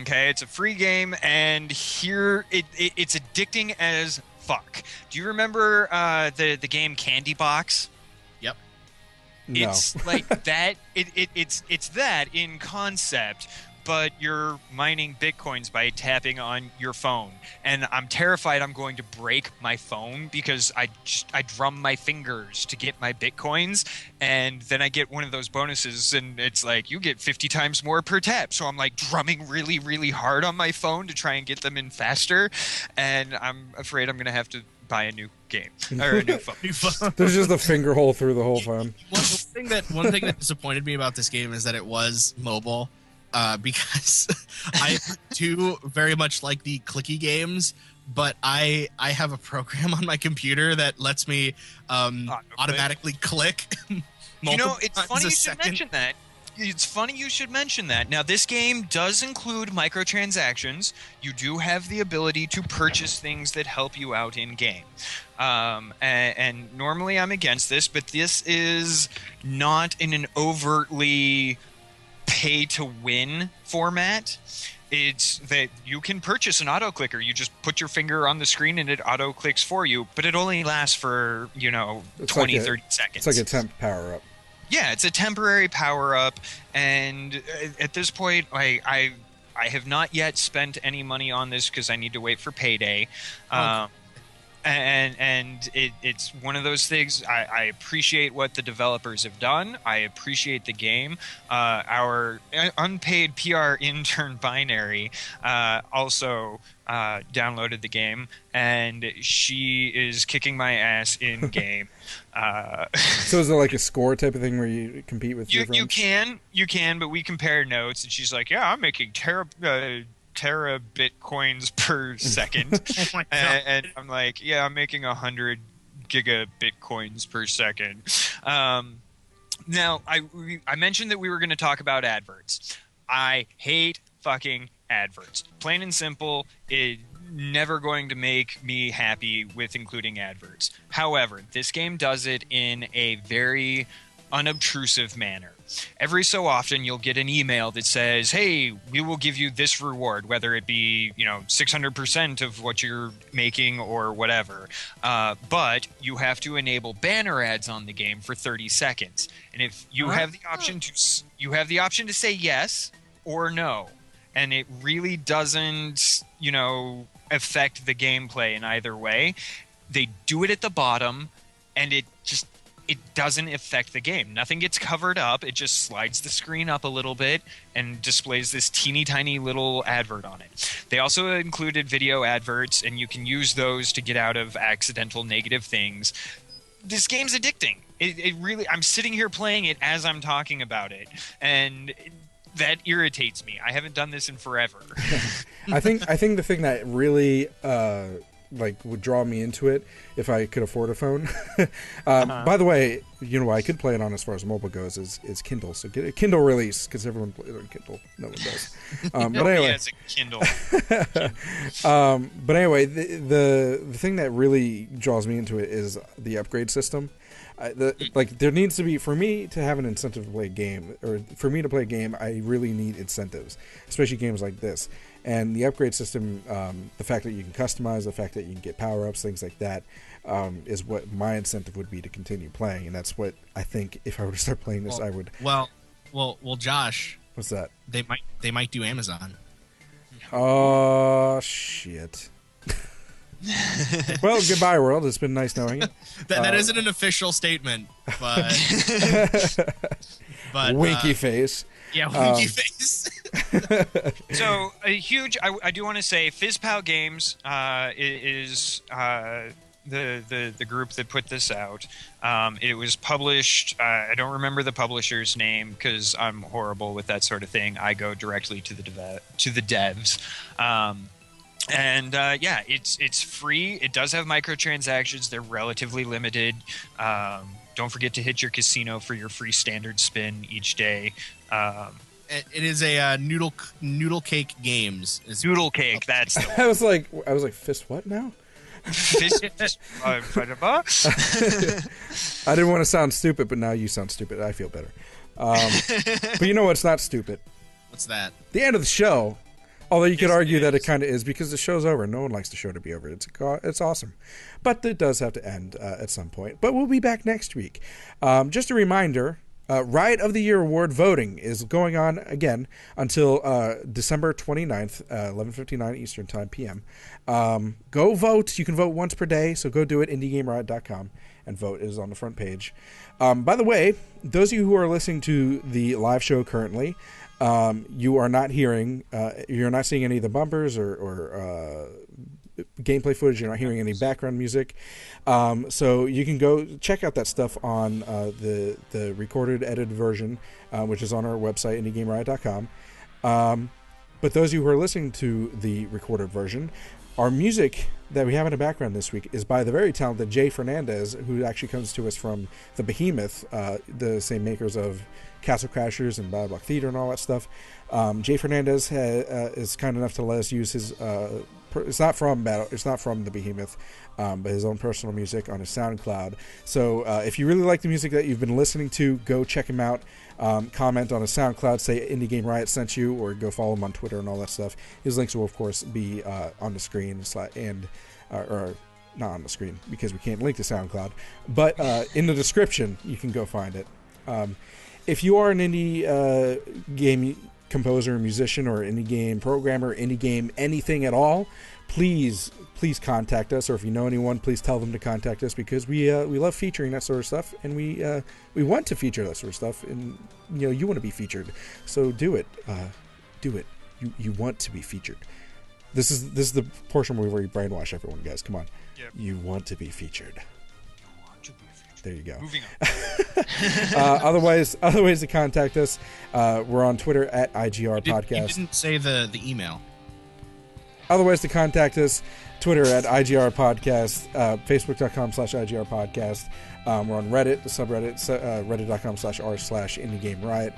S2: Okay, it's a free game, and here it's addicting as fuck. Do you remember the game Candy Box?
S3: Yep.
S1: No.
S2: It's like that. It's that in concept. But you're mining bitcoins by tapping on your phone. And I'm terrified I'm going to break my phone because I drum my fingers to get my bitcoins. And then I get one of those bonuses and it's like, you get 50 times more per tap. So I'm like drumming really, really hard on my phone to try and get them in faster. And I'm afraid I'm going to have to buy a new game or a new phone.
S1: There's just a finger hole through the whole phone.
S3: One thing that disappointed me about this game is that it was mobile. Because I do very much like the clicky games, but I have a program on my computer that lets me automatically click.
S2: It's funny you should mention that. It's funny you should mention that. Now, this game does include microtransactions. You do have the ability to purchase things that help you out in game. And normally I'm against this, but this is not in an overtly pay to win format. It's that you can purchase an auto clicker. You just put your finger on the screen and it auto clicks for you, but it only lasts for 30 seconds.
S1: It's like a temp power up.
S2: Yeah, it's a temporary power up, and at this point I have not yet spent any money on this because I need to wait for payday. And it's one of those things. I appreciate what the developers have done. I appreciate the game. Our unpaid PR intern Binary also downloaded the game, and she is kicking my ass in game.
S1: So is it like a score type of thing where you compete with your friends?
S2: You can, but we compare notes, and she's like, "Yeah, I'm making tera bitcoins per second."
S3: Oh my God.
S2: And I'm like, yeah, I'm making 100 giga bitcoins per second. Now, I mentioned that we were going to talk about adverts. I hate fucking adverts. Plain and simple, it's never going to make me happy with including adverts. However, this game does it in a very unobtrusive manner. Every so often, you'll get an email that says, hey, we will give you this reward, whether it be, 600% of what you're making or whatever. But you have to enable banner ads on the game for 30 seconds. And if you have the option to say yes or no. And it really doesn't, affect the gameplay in either way. They do it at the bottom, and it doesn't affect the game. Nothing gets covered up. It just slides the screen up a little bit and displays this teeny tiny little advert on it. They also included video adverts, and you can use those to get out of accidental negative things. This game's addicting. It really, I'm sitting here playing it as I'm talking about it, and that irritates me. I haven't done this in forever.
S1: I think the thing that really would draw me into it if I could afford a phone. By the way, I could play it on as far as mobile goes is Kindle. So get a Kindle release because everyone plays on Kindle. No one does. But anyway,
S2: it's a Kindle.
S1: But anyway, the thing that really draws me into it is the upgrade system. There needs to be, for me to have an incentive to play a game, or for me to play a game, I really need incentives, especially games like this. And the upgrade system, the fact that you can customize, the fact that you can get power-ups, things like that, is what my incentive would be to continue playing. And that's what I think if I were to start playing this, I would.
S3: Well, Josh.
S1: What's that?
S3: They might do Amazon.
S1: Oh, shit. Well, goodbye, world. It's been nice knowing you.
S3: That isn't an official statement, but
S1: winky face.
S3: Yeah, winky face.
S2: So a huge. I do want to say, FizzPal Games is the group that put this out. It was published. I don't remember the publisher's name because I'm horrible with that sort of thing. I go directly to the devs. And it's free. It does have microtransactions. They're relatively limited. Don't forget to hit your casino for your free standard spin each day.
S3: It is a noodle cake games.
S2: Noodle cake. That's the one.
S1: I was like, fist what now?
S2: Fist.
S1: I didn't want to sound stupid, but now you sound stupid. I feel better. But you know what's not stupid?
S3: What's that?
S1: The end of the show. Although you could argue that it kind of is because the show's over. No one likes the show to be over. It's awesome. But it does have to end at some point. But we'll be back next week. Just a reminder, Riot of the Year award voting is going on again until December 29th, 11:59 Eastern Time PM. Go vote. You can vote once per day, so go do it, indiegameriot.com, and vote. It is on the front page. By the way, those of you who are listening to the live show currently, you are not hearing, you're not seeing any of the bumpers or gameplay footage. You're not hearing any background music. So you can go check out that stuff on the recorded, edited version, which is on our website, indiegameriot.com. But those of you who are listening to the recorded version, our music that we have in the background this week is by the very talented Jay Fernandez, who actually comes to us from the Behemoth, the same makers of Castle Crashers and Battle Block Theater and all that stuff. Jay Fernandez is kind enough to let us use his. It's not from the Behemoth, but his own personal music on his SoundCloud. So if you really like the music that you've been listening to, go check him out. Comment on his SoundCloud, say Indie Game Riot sent you, or go follow him on Twitter and all that stuff. His links will, of course, be on the screen or not on the screen because we can't link to SoundCloud, but in the description you can go find it. If you are an indie game composer, musician, or indie game programmer, indie game anything at all, please contact us. Or if you know anyone, please tell them to contact us, because we love featuring that sort of stuff, and we want to feature that sort of stuff, and you want to be featured, so do it. You want to be featured. This is the portion where we brainwash everyone, guys. Come on.
S2: Yep.
S1: You want to be featured. There you go.
S2: Moving on.
S1: Other ways to contact us, we're on Twitter at IGR Podcast.
S3: You didn't say the email.
S1: Other ways to contact us, Twitter at IGR Podcast, Facebook.com/IGR Podcast. We're on Reddit, the subreddit, reddit.com/r/Indie Game Riot.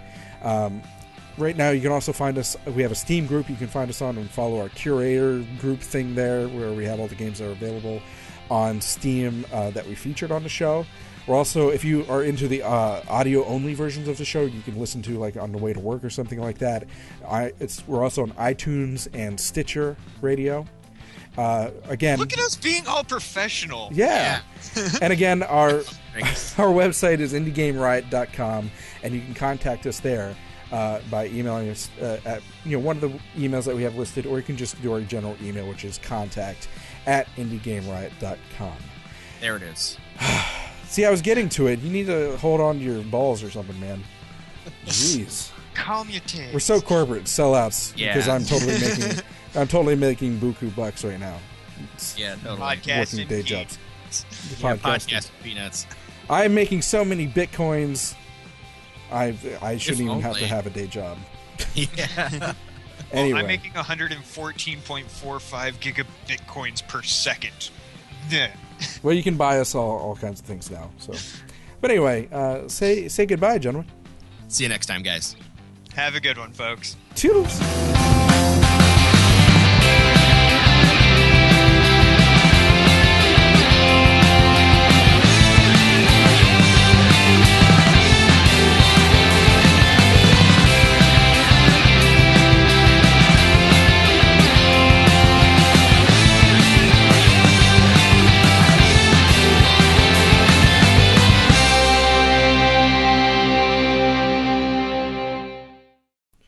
S1: Right now, you can also find us. We have a Steam group you can find us on, and follow our curator group thing there, where we have all the games that are available. on Steam that we featured on the show. We're also, if you are into the audio-only versions of the show, you can listen to like on the way to work or something like that. We're also on iTunes and Stitcher Radio. Again,
S2: look at us being all professional.
S1: Yeah. And again, our website is indiegameriot.com, and you can contact us there by emailing us at one of the emails that we have listed, or you can just do our general email, which is contact@indiegameriot.com.
S3: There it is.
S1: See, I was getting to it. You need to hold on to your balls or something, man. Jeez.
S2: Calm your tits.
S1: We're so corporate sellouts because
S3: Yeah.
S1: I'm totally making buku bucks right now.
S3: Yeah, totally.
S2: Podcasting
S1: Working day jobs.
S3: Yeah, podcast peanuts.
S1: I'm making so many bitcoins. I shouldn't even have to
S3: only.
S1: have a day job.
S3: Yeah.
S1: Anyway,
S2: I'm making 114.45 gigabitcoins per second. Yeah.
S1: well, you can buy us all kinds of things now. So, but anyway, say goodbye, gentlemen.
S3: See you next time, guys.
S2: Have a good one, folks.
S1: Toodles.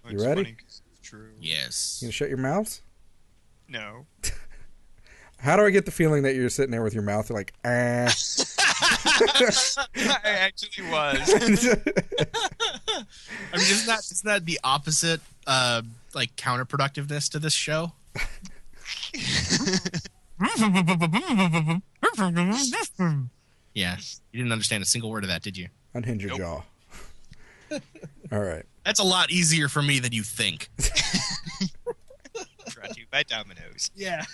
S1: You
S2: It's
S1: ready?
S2: funny 'cause it's true.
S3: Yes.
S1: You gonna shut your mouths?
S2: No.
S1: How do I get the feeling that you're sitting there with your mouth like, ah?
S2: I actually was.
S3: I mean, isn't that the opposite, like counterproductiveness to this show? Yeah, you didn't understand a single word of that, did you?
S1: Unhinge your jaw. All right.
S3: That's a lot easier for me than you think.
S2: Brought to you by Domino's.
S3: Yeah.